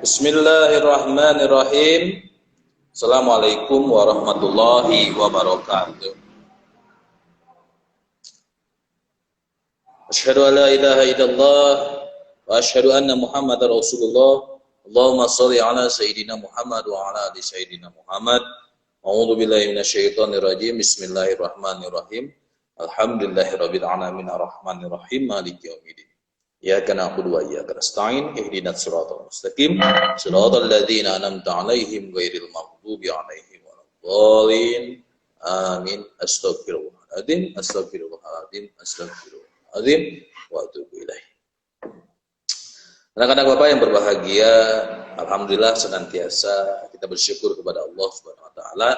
Bismillahirrahmanirrahim. Assalamualaikum warahmatullahi wabarakatuh. Asyhadu an la ilaha illallah wa asyhadu anna Muhammadar Rasulullah. Allahumma shalli ala sayyidina Muhammad wa ala ali sayyidina Muhammad. A'udzu billahi minasyaitonir rajim. Bismillahirrahmanirrahim. Alhamdulillahirabbil alamin arrahmanir rahim maliki yaumiddin. Iyyaka na'budu wa iyyaka nasta'in ihdinas siratal mustaqim siratal ladzina an'amta 'alaihim ghairil maghdubi 'alaihim waladdallin amin. Astaghfirullahaladzim wa atubu ilaih. Anak-anak Bapak yang berbahagia, alhamdulillah senantiasa kita bersyukur kepada Allah Subhanahu wa taala.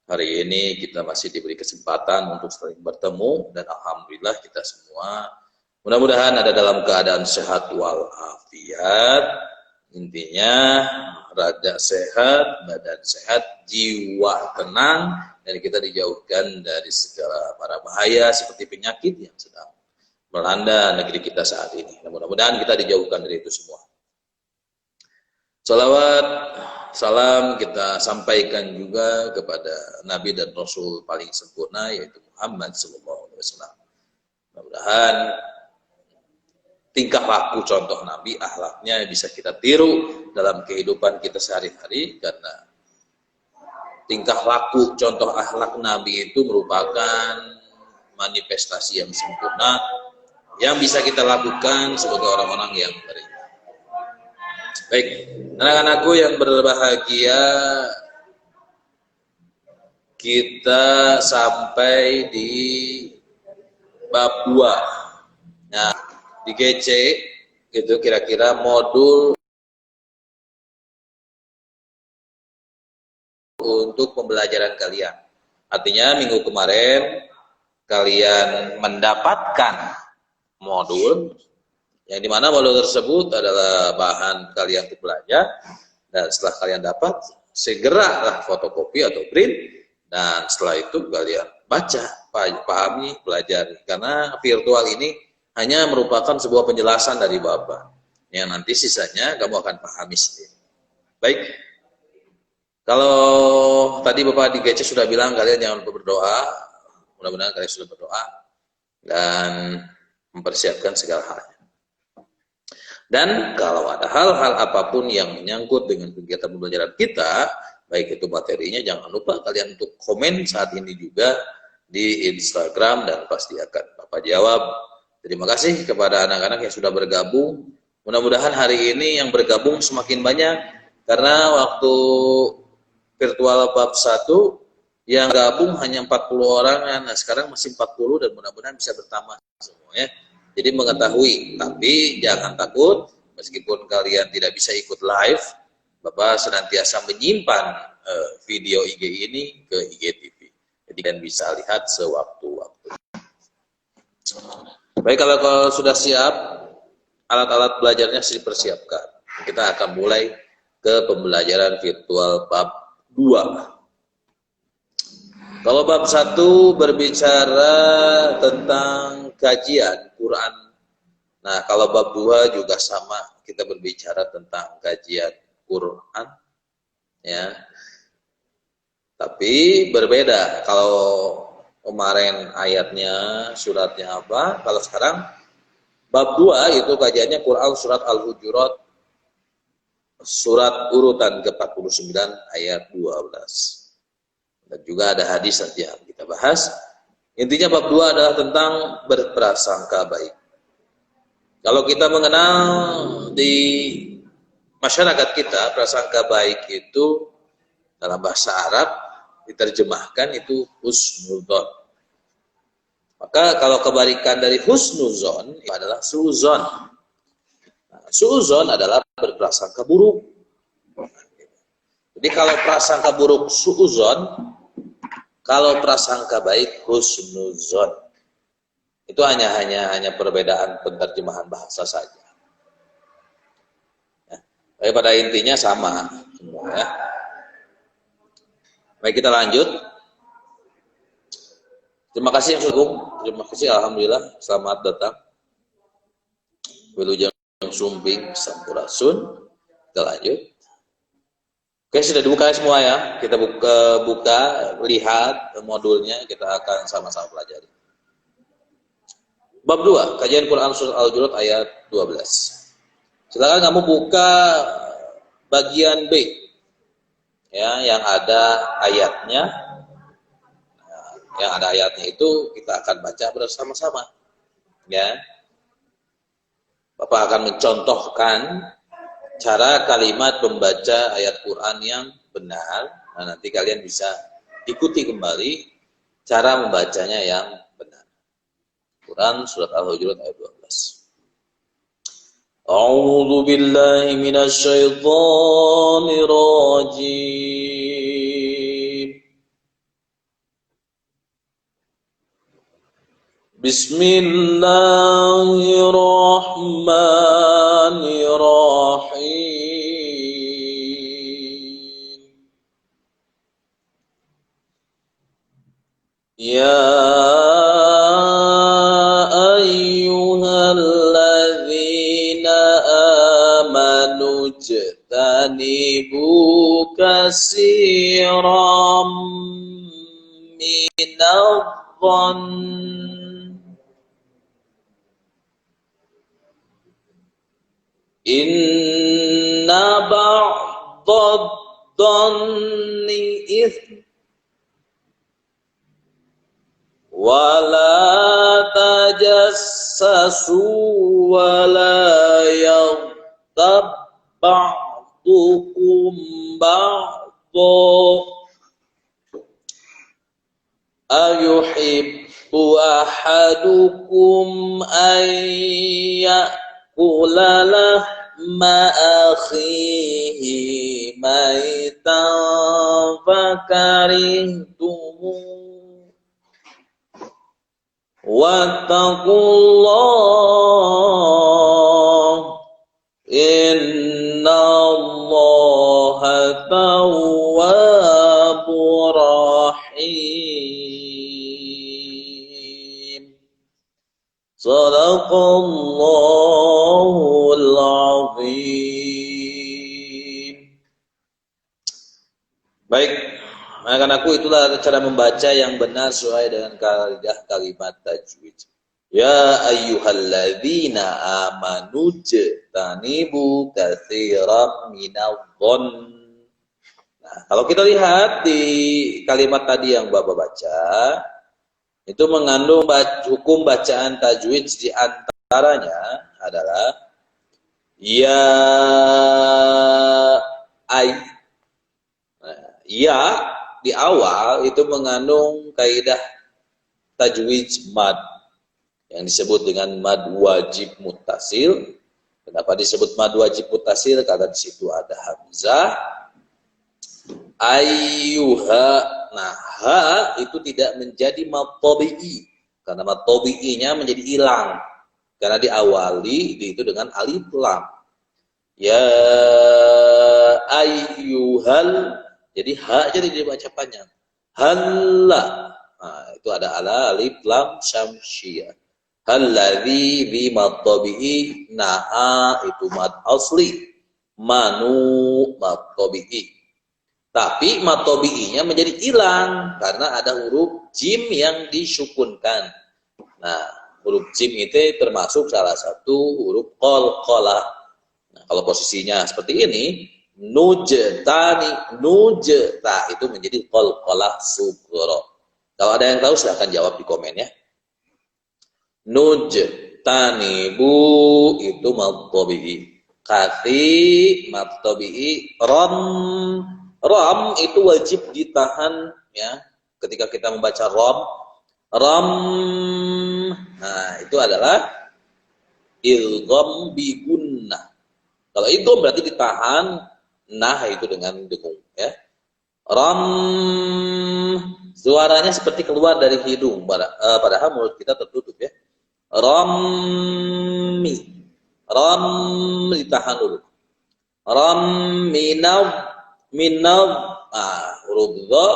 Hari ini kita masih diberi kesempatan untuk saling bertemu dan alhamdulillah kita semua mudah-mudahan ada dalam keadaan sehat walafiat. Intinya raga sehat, badan sehat, jiwa tenang, dan kita dijauhkan dari segala mara bahaya seperti penyakit yang sedang melanda negeri kita saat ini. Mudah-mudahan kita dijauhkan dari itu semua. Salawat, salam kita sampaikan juga kepada Nabi dan Rasul paling sempurna, yaitu Muhammad SAW. Mudah-mudahan tingkah laku contoh Nabi, akhlaknya bisa kita tiru dalam kehidupan kita sehari-hari, karena tingkah laku contoh akhlak Nabi itu merupakan manifestasi yang sempurna yang bisa kita lakukan sebagai orang-orang yang beriman. Baik, anak-anakku yang berbahagia, kita sampai di bab 2. Nah, di GC itu kira-kira modul untuk pembelajaran kalian. Artinya minggu kemarin kalian mendapatkan modul yang dimana modul tersebut adalah bahan kalian untuk belajar, dan setelah kalian dapat segeralah fotokopi atau print, dan setelah itu kalian baca, pahami, pelajari, karena virtual ini hanya merupakan sebuah penjelasan dari Bapak, yang nanti sisanya kamu akan pahami sendiri. Baik, kalau tadi Bapak di GC sudah bilang kalian jangan lupa berdoa, mudah-mudahan kalian sudah berdoa dan mempersiapkan segala halnya. Dan kalau ada hal-hal apapun yang menyangkut dengan kegiatan pembelajaran kita, baik itu materinya, jangan lupa kalian untuk komen saat ini juga di Instagram, dan pasti akan Bapak jawab. Terima kasih kepada anak-anak yang sudah bergabung. Mudah-mudahan hari ini yang bergabung semakin banyak, karena waktu virtual bab 1 yang gabung hanya 40 orang, nah sekarang masih 40, dan mudah-mudahan bisa bertambah semuanya. Jadi mengetahui, tapi jangan takut, meskipun kalian tidak bisa ikut live, Bapak senantiasa menyimpan video IG ini ke IGTV. Jadi kalian bisa lihat sewaktu-waktu. Baik, kalau sudah siap, alat-alat belajarnya dipersiapkan. Kita akan mulai ke pembelajaran virtual bab 2. Kalau bab 1 berbicara tentang kajian Quran. Nah, kalau bab 2 juga sama, kita berbicara tentang kajian Quran. Ya. Tapi berbeda. Kalau kemarin ayatnya, suratnya apa? Kalau sekarang bab 2 itu kajiannya Quran surat Al-Hujurat, surat urutan ke-49 ayat 12. Dan juga ada hadis nanti yang kita bahas. Intinya bab 2 adalah tentang berprasangka baik. Kalau kita mengenal di masyarakat kita, prasangka baik itu dalam bahasa Arab diterjemahkan itu husnuzon. Maka kalau kebalikan dari husnuzon adalah suuzon. Nah, suuzon adalah berprasangka buruk. Jadi kalau prasangka buruk suuzon, kalau prasangka baik husnuzon. Itu hanya perbedaan penerjemahan bahasa saja. Ya, tapi pada intinya sama semua ya. Baik, kita lanjut. Terima kasih yang sudah. Terima kasih, alhamdulillah. Selamat datang. Wilujeng Sumbing Sampurasun. Kita lanjut. Oke, sudah dibuka semua ya. Kita buka, lihat modulnya, kita akan sama-sama pelajari. Bab 2, kajian Quran surat Al-Hujurat ayat 12. Silakan kamu buka bagian B. Ya, yang ada ayatnya. Yang ada ayatnya itu kita akan baca bersama-sama. Ya. Bapak akan mencontohkan cara kalimat membaca ayat Quran yang benar. Nah, nanti kalian bisa ikuti kembali cara membacanya yang benar. Quran surat Al-Hujurat ayat 12. A'udzu billahi minasy syaithanir rajim. Bismillahirrahmanirrahim. Ya ayyuhalladzina amanu jtanibu katsiran minadh-dhann inna ba'dadh-dhanni itsm wa la tajassasu wa la yaghtab ba'dukum ba'dha ayuhibbu ahadukum an ya'kula lahma akhihi maitan fakarihtumu wattaqullah innallaha tawwabur rahim. Shadaqallahul azim. Baik, anak-anakku, itulah cara membaca yang benar sesuai dengan kaidah kalimat tajwid. Ya ayyuhalladzina amanu jtanibu katsiran minadh-dhann. Nah, kalau kita lihat di kalimat tadi yang Bapak baca, itu mengandung hukum bacaan tajwid, di antaranya adalah ya ay. Nah, ya di awal itu mengandung kaidah tajwid mad yang disebut dengan mad wajib muttasil. Kenapa disebut mad wajib muttasil? Karena di situ ada hamzah ayyuha. Nah, ha itu tidak menjadi mad tabi'i karena mad tabi'inya menjadi hilang karena diawali itu dengan alif lam. Ya ayyuhal, jadi ha jadi dibaca panjang. Halla. Nah, itu ada alif lam syamsiyah. Halladzi bi mad tabi'i, naa itu mad asli, manu mad tabi'i. Tapi mad tabi'inya menjadi hilang karena ada huruf jim yang disukunkan. Nah, huruf jim itu termasuk salah satu huruf qalqalah. Nah, kalau posisinya seperti ini, nujtani, nujta itu menjadi qalqalah sughra. Kalau ada yang tahu silahkan jawab di komen ya. Nujtanibu itu mad tabi'i. Kathi mad tabi'i. Ram itu wajib ditahan ya ketika kita membaca ram. Nah, itu adalah idgham bi gunnah. Kalau idgham berarti ditahan, nah itu dengan dengung ya. Ram suaranya seperti keluar dari hidung, padahal mulut kita tertutup ya. Ram ditahan dulu. Ram minaw, huruf dha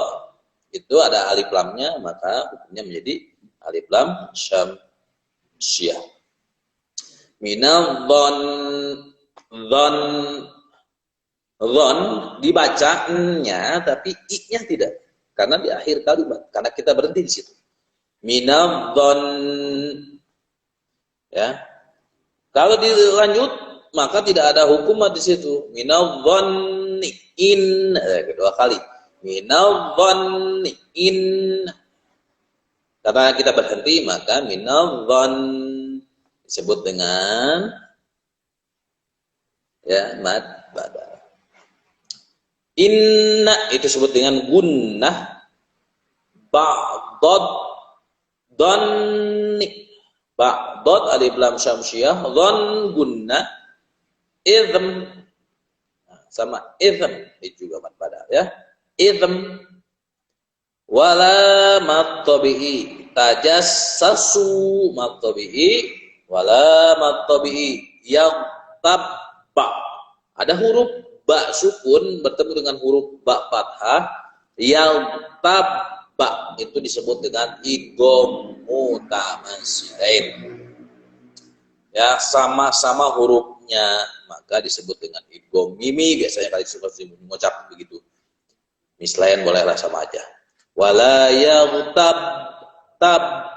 itu ada alif lamnya, maka hukumnya menjadi alif lam syamsiyah. Minaw dhon Dhon dibacanya tapi i-nya tidak. Karena di akhir kalimat. Karena kita berhenti di situ. Minadh-dhon, ya. Kalau dilanjut maka tidak ada hukuman di situ. Minadh-dhonni in, kedua kali. Minadh-dhonni in. Karena kita berhenti maka minadh-dhon disebut dengan ya mad badal. Inna itu disebut dengan gunnah. Ba'dad dhanni, ba'dad alif lam syamsiyah, dhan gunnah, idhm sama idhm itu juga mad badal ya. Idhm wala matabi'i, tajassasu matabi'i, wala matabi'i yang tabba. Ada huruf ba sukun bertemu dengan huruf ba fathah, yang tabba itu disebut dengan idgham mutamatsilin. Ya, sama-sama hurufnya maka disebut dengan idgham mimi, biasanya kali suka mengucap begitu. Mislain bolehlah sama aja. Wala yaghtab tab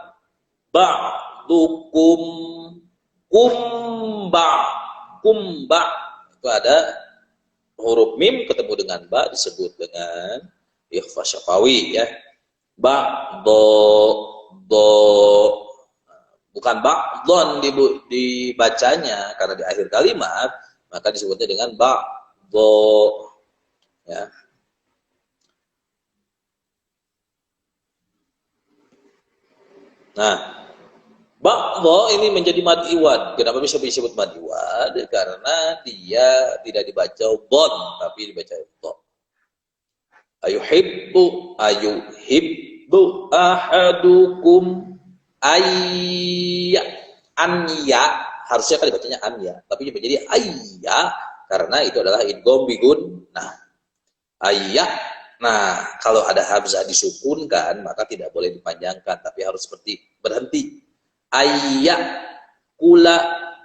ba'dukum kumba, kumba itu ada huruf mim ketemu dengan ba disebut dengan ikhfa syafawi ya. Ba do bukan ba don dibacanya karena di akhir kalimat maka disebutnya dengan ba do ya. Nah, ba'dha ini menjadi mad iwad. Kenapa bisa disebut mad iwad? Karena dia tidak dibaca dhon, tapi dibaca dha. Ayuhibbu ahadukum ayya, anya harusnya kan dibacanya anya, tapi menjadi ayya karena itu adalah idgham bigun. Nah, ayya. Nah, kalau ada hamzah disukunkan maka tidak boleh dipanjangkan, tapi harus seperti berhenti. Ayya kula,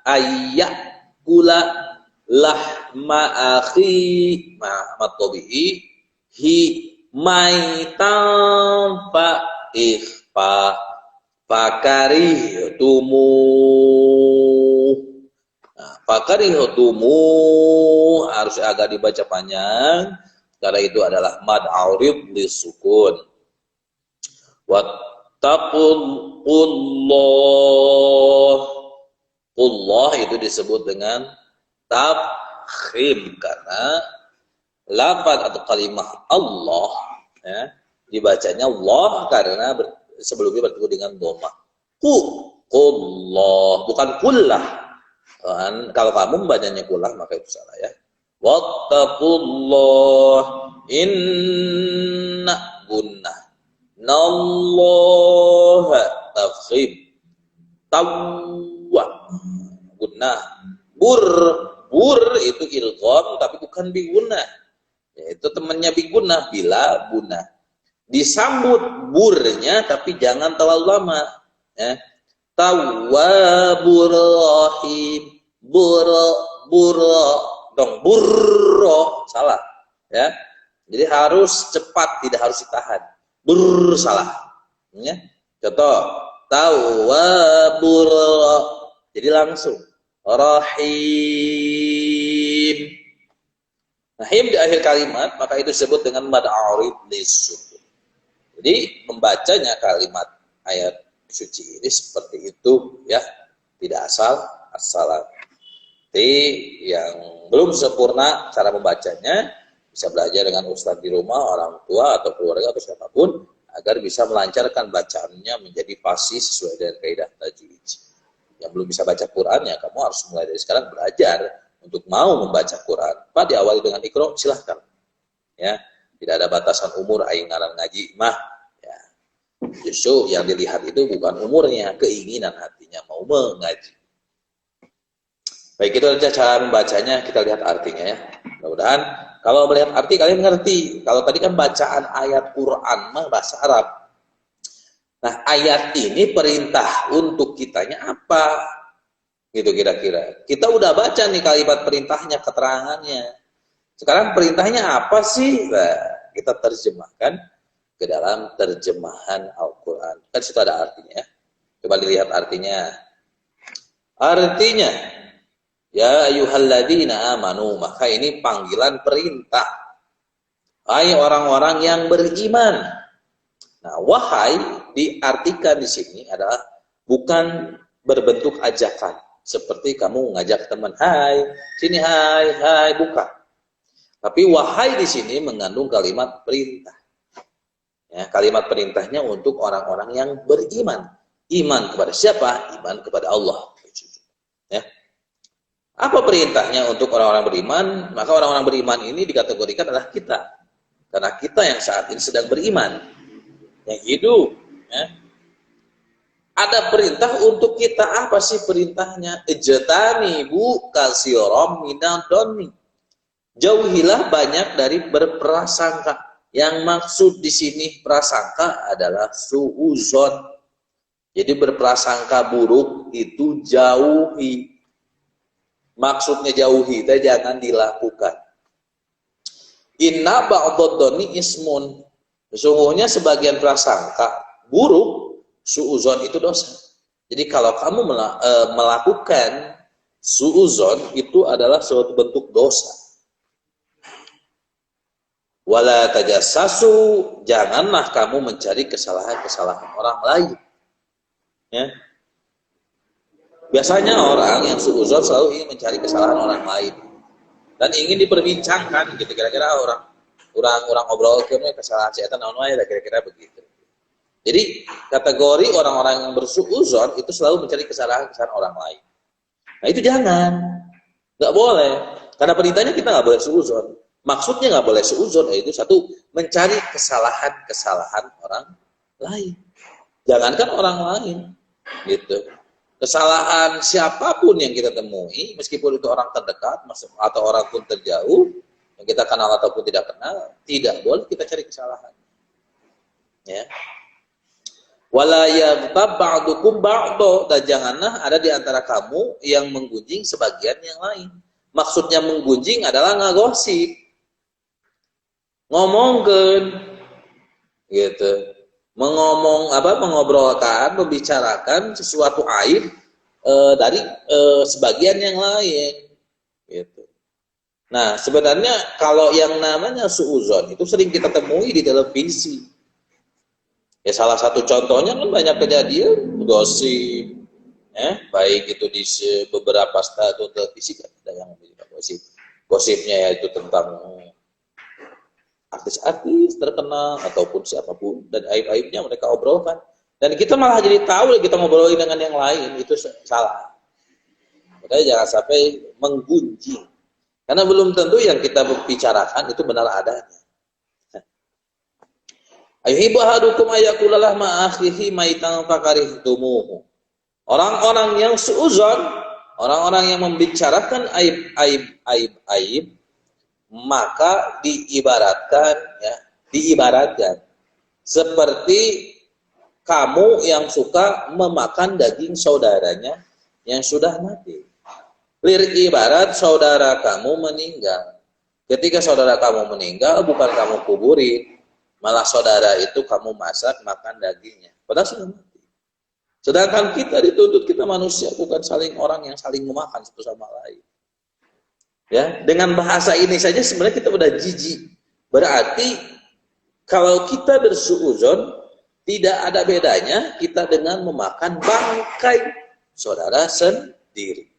ayya kula lahma akhi ma'amatobi'i hi maitan fa ikhfa fakarihtumu. Nah, fakarihtumu harus agak dibaca panjang karena itu adalah mad aurid lisukun. Wattaqullah, Allah itu disebut dengan tafkhim karena lafaz atau kalimat Allah ya, dibacanya Allah karena sebelumnya bertemu dengan dhamma. Qullah bukan kullah. Kalau kamu membacanya kullah maka itu salah ya. Wattaqullah inna gunnah nallaha tafkhim tawwa gunnah bur itu ilgham tapi bukan bigunnah, yaitu temannya bigunnah bila gunnah. Disambut burnya tapi jangan terlalu lama ya. Tawwabur rahim bur dong burro salah ya, jadi harus cepat, tidak harus ditahan. Salah ya. Contoh tawwabur jadi langsung rahim. Rahim di akhir kalimat maka itu disebut dengan mad aurid lisukun. Jadi membacanya kalimat ayat suci ini seperti itu ya, tidak asal-asalan. Yang belum sempurna cara membacanya bisa belajar dengan ustadz di rumah, orang tua atau keluarga atau siapapun agar bisa melancarkan bacaannya menjadi fasih sesuai dengan kaidah tajwid. Yang belum bisa baca Quran ya kamu harus mulai dari sekarang belajar untuk mau membaca Quran. Pak diawali dengan Iqra silahkan ya, tidak ada batasan umur aing ngaran ngaji mah ya. Justru yang dilihat itu bukan umurnya, keinginan hatinya mau mengaji. Baik, itu saja cara membacanya, kita lihat artinya ya. Mudah-mudahan kalau melihat arti kalian mengerti. Kalau tadi kan bacaan ayat Quran mah bahasa Arab. Nah, ayat ini perintah untuk kitanya apa? Gitu kira-kira. Kita udah baca nih kalimat perintahnya, keterangannya. Sekarang perintahnya apa sih? Nah, kita terjemahkan ke dalam terjemahan Al-Quran. Kan situ ada artinya. Coba dilihat artinya. Artinya, ya ayyuhalladzina amanu, maka ini panggilan perintah. Hai orang-orang yang beriman. Nah, wahai diartikan di sini adalah bukan berbentuk ajakan. Seperti kamu ngajak teman, hai, sini hai, bukan. Tapi wahai di sini mengandung kalimat perintah. Ya, kalimat perintahnya untuk orang-orang yang beriman. Iman kepada siapa? Iman kepada Allah. Ya. Apa perintahnya untuk orang-orang beriman? Maka orang-orang beriman ini dikategorikan adalah kita. Karena kita yang saat ini sedang beriman. Yang hidup. Ya. Ada perintah untuk kita. Apa sih perintahnya? Ijtanibu katsiran minadh-dhanni. Jauhilah banyak dari berprasangka. Yang maksud di sini prasangka adalah suudzon. Jadi berprasangka buruk itu jauhi. Maksudnya jauhi, itu jangan dilakukan. Inna ba'dadh-dhanni ismun. Sesungguhnya sebagian prasangka buruk, suudzon itu dosa. Jadi kalau kamu melakukan suudzon itu adalah suatu bentuk dosa. Wala tajassasu, janganlah kamu mencari kesalahan-kesalahan orang lain. Ya. Biasanya orang yang suudzon selalu ingin mencari kesalahan orang lain dan ingin diperbincangkan gitu, kira-kira orang obrol kesalahan setan naon wae, kira-kira begitu. Jadi kategori orang-orang yang bersuudzon itu selalu mencari kesalahan-kesalahan orang lain. Nah itu jangan, nggak boleh, karena perintahnya kita nggak boleh suudzon. Maksudnya nggak boleh suudzon, yaitu satu, mencari kesalahan-kesalahan orang lain. Jangankan orang lain, gitu. Kesalahan siapapun yang kita temui, meskipun itu orang terdekat atau orang pun terjauh, yang kita kenal ataupun tidak kenal, tidak boleh kita cari kesalahan. Ya. Wala yaghtab ba'dukum ba'dha, dan janganlah ada di antara kamu yang menggunjing sebagian yang lain. Maksudnya menggunjing adalah ngagosip. Ngomongkan gitu, mengobrolkan, membicarakan sesuatu aib dari sebagian yang lain gitu. Nah sebenarnya kalau yang namanya suudzon itu sering kita temui di televisi ya, salah satu contohnya kan banyak kejadian gosip, baik itu di beberapa stasiun televisi kan ada yang gosipnya yaitu tentang artis-artis terkenal ataupun siapapun, dan aib-aibnya mereka obrolkan, dan kita malah jadi tahu kita ngobrolin dengan yang lain, itu salah. Makanya jangan sampai menggunjing, karena belum tentu yang kita bicarakan itu benar adanya. Ayuhibbu ahadukum ayyakula ma akhihi maitan fakarihtumuhu. Orang-orang yang suudzon, orang-orang yang membicarakan aib, maka diibaratkan seperti kamu yang suka memakan daging saudaranya yang sudah mati. Ibarat saudara kamu meninggal. Ketika saudara kamu meninggal, bukan kamu kuburin, malah saudara itu kamu masak, makan dagingnya, padahal sudah mati. Sedangkan kita dituntut, kita manusia, bukan orang yang saling memakan satu sama lain. Ya, dengan bahasa ini saja sebenarnya kita udah jijik. Berarti kalau kita bersuudzon, tidak ada bedanya kita dengan memakan bangkai saudara sendiri.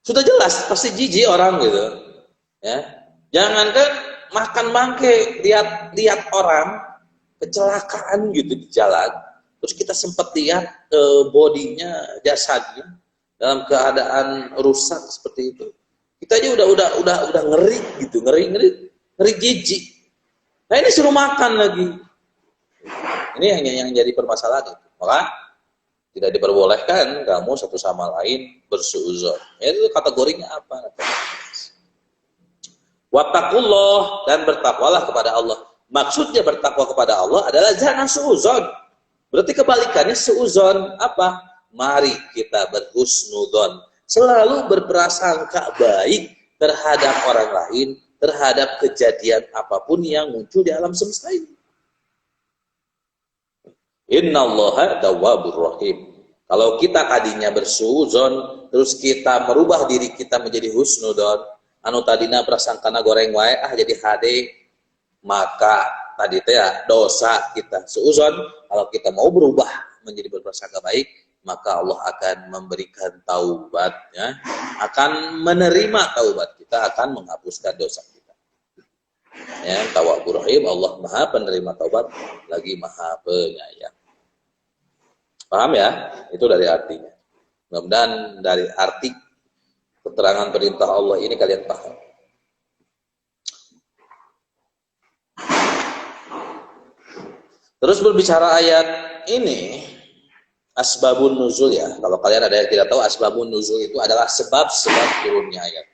Sudah jelas pasti jijik orang gitu. Ya, jangankan makan bangkai, lihat orang kecelakaan gitu di jalan, terus kita sempat lihat bodinya, jasadnya dalam keadaan rusak seperti itu, kita aja udah ngeri gitu, ngeri jijik. Nah ini suruh makan lagi, ini yang jadi permasalahan itu. Maka tidak diperbolehkan kamu satu sama lain bersuudzon. Itu kategorinya apa? Wattaqullah, dan bertakwalah kepada Allah. Maksudnya bertakwa kepada Allah adalah jangan suudzon. Berarti kebalikannya suudzon apa? Mari kita berhusnudzon, selalu berprasangka baik terhadap orang lain, terhadap kejadian apapun yang muncul di alam semesta ini. Innallaha tawwabur rahim. Kalau kita tadinya bersuudzon, terus kita merubah diri kita menjadi husnudon, anu tadina prasangkana goreng wae jadi hade, maka tadi teh dosa kita suudzon. Kalau kita mau berubah menjadi berprasangka baik, maka Allah akan memberikan taubatnya, akan menerima taubat kita, akan menghapuskan dosa kita. Ya, tawwabur rahim, Allah Maha penerima taubat, lagi Maha penyayang. Paham ya? Itu dari artinya. Mudah-mudahan dari arti keterangan perintah Allah ini kalian paham. Terus berbicara ayat ini, asbabun nuzul ya. Kalau kalian ada yang tidak tahu, asbabun nuzul itu adalah sebab-sebab turunnya ayat.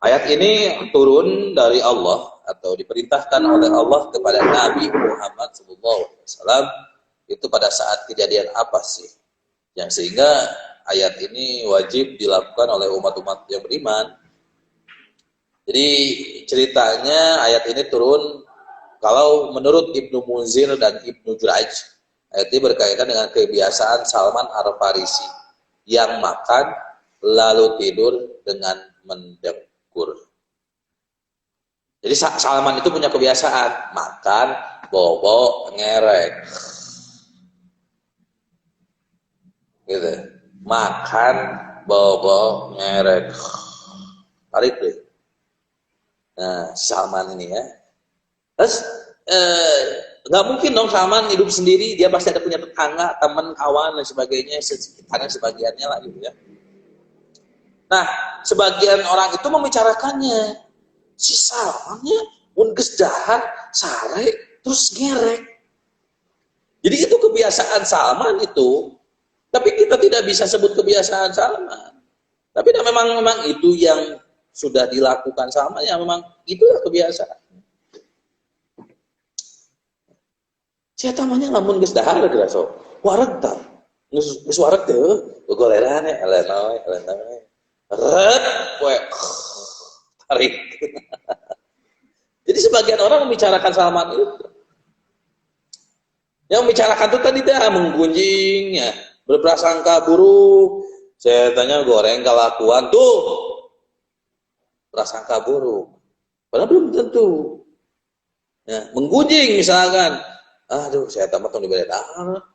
Ayat ini turun dari Allah atau diperintahkan oleh Allah kepada Nabi Muhammad SAW. Itu pada saat kejadian apa sih? Yang sehingga ayat ini wajib dilakukan oleh umat-umat yang beriman. Jadi ceritanya ayat ini turun kalau menurut Ibnu Munzir dan Ibnu Jurayj, ayat ini berkaitan dengan kebiasaan Salman Al-Farisi yang makan lalu tidur dengan mendengkur. Jadi Salman itu punya kebiasaan makan, bobo, ngerek. Gitu. Makan, bobo, ngerek. Tarik deh. Nah, Salman ini ya. Terus nggak mungkin dong Salman hidup sendiri, dia pasti ada punya tetangga, teman, kawan dan sebagainya, sekitarnya sebagiannya lah gitu ya. Nah, sebagian orang itu membicarakannya. Si Salmannya mun geus dahar sare terus ngerek. Jadi itu kebiasaan Salman itu. Tapi kita tidak bisa sebut kebiasaan Salman. Tapi memang itu yang sudah dilakukan Salman, ya memang itulah kebiasaan. Saya tamanya lamun geus dahar geus so. Wareg tah. Geus wareg teh, gogoleran ya, elenoy. Ret, we tarik. Jadi sebagian orang membicarakan Salman itu. Yang membicarakan itu tadi dah menggunjing ya. Berprasangka buruk, saya tanya goreng kelakuan tuh prasangka buruk, padahal belum tentu. Ya, menggunjing misalkan, aduh saya tambah mau diberi dahar,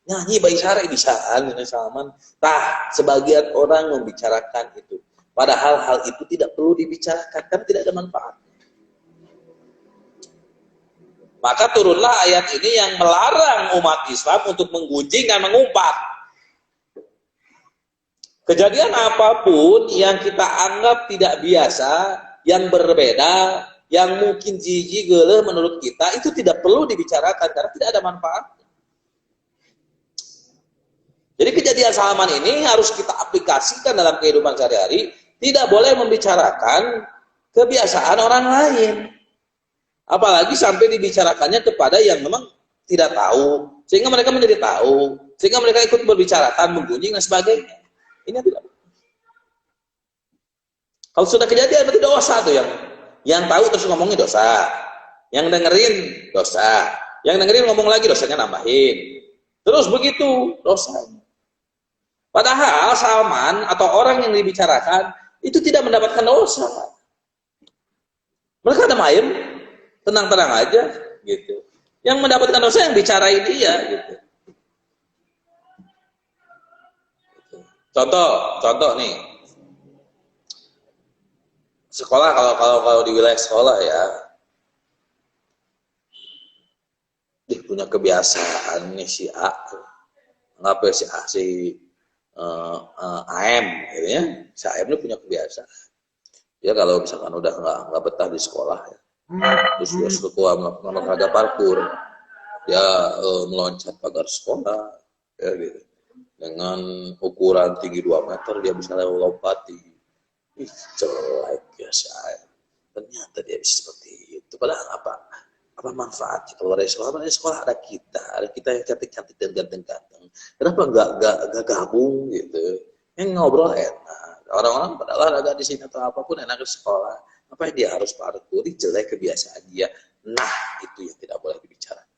nyanyi bayi sare bisaan ini Salman. Tah sebagian orang membicarakan itu, padahal hal itu tidak perlu dibicarakan, kan tidak ada manfaat. Maka turunlah ayat ini yang melarang umat Islam untuk menggunjing dan mengumpat. Kejadian apapun yang kita anggap tidak biasa, yang berbeda, yang mungkin jijik geuleuh menurut kita, itu tidak perlu dibicarakan karena tidak ada manfaatnya. Jadi kejadian Salman ini harus kita aplikasikan dalam kehidupan sehari-hari, tidak boleh membicarakan kebiasaan orang lain. Apalagi sampai dibicarakannya kepada yang memang tidak tahu, sehingga mereka menjadi tahu, sehingga mereka ikut berbicarakan, menggunjing dan sebagainya. Ini tidak. Kalau sudah kejadian berarti dosa tuh yang tahu terus ngomongin dosa, yang dengerin dosa, yang dengerin ngomong lagi dosanya nambahin, terus begitu dosa. Padahal Salman atau orang yang dibicarakan itu tidak mendapatkan dosa. Mereka ada mayem, tenang-tenang aja gitu. Yang mendapatkan dosa yang bicarain dia gitu. Contoh nih. Sekolah kalau di wilayah sekolah ya. Dia punya kebiasaan nih si A. Ngapa si A AM gitu ya. Si AM ini punya kebiasaan. Ya kalau misalkan udah nggak betah di sekolah ya. Terus dia suka melakukan olahraga parkur, dia meloncat pagar sekolah, ya gitu. Dengan ukuran tinggi 2 meter dia bisa lompati. Ih, jelek ya saya. Ternyata dia bisa seperti itu. Padahal apa manfaatnya kalau dari sekolah? Dari sekolah ada kita yang cantik-cantik dan ganteng-ganteng. Kenapa nggak gabung gitu? Yang ngobrol enak, Orang-orang pada olahraga di sini atau apapun enak ke sekolah. Apa yang dia harus parkur? Jelek kebiasaan dia. Nah, itu yang tidak boleh dibicarakan.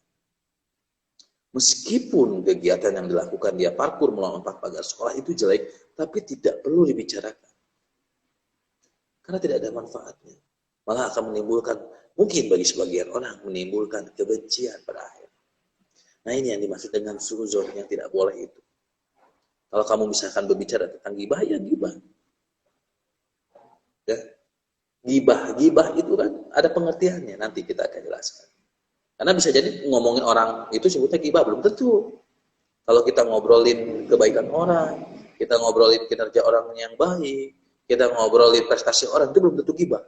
Meskipun kegiatan yang dilakukan dia parkur melompat pagar sekolah itu jelek, tapi tidak perlu dibicarakan. Karena tidak ada manfaatnya. Malah akan menimbulkan, mungkin bagi sebagian orang, menimbulkan kebencian pada akhir. Nah ini yang dimaksud dengan suzon yang tidak boleh itu. Kalau kamu misalkan berbicara tentang gibah, ya gibah. Ya. Gibah itu kan ada pengertiannya, nanti kita akan jelaskan. Karena bisa jadi ngomongin orang itu sebutnya gibah, belum tentu. Kalau kita ngobrolin kebaikan orang, kita ngobrolin kinerja orang yang baik, kita ngobrolin prestasi orang, itu belum tentu gibah.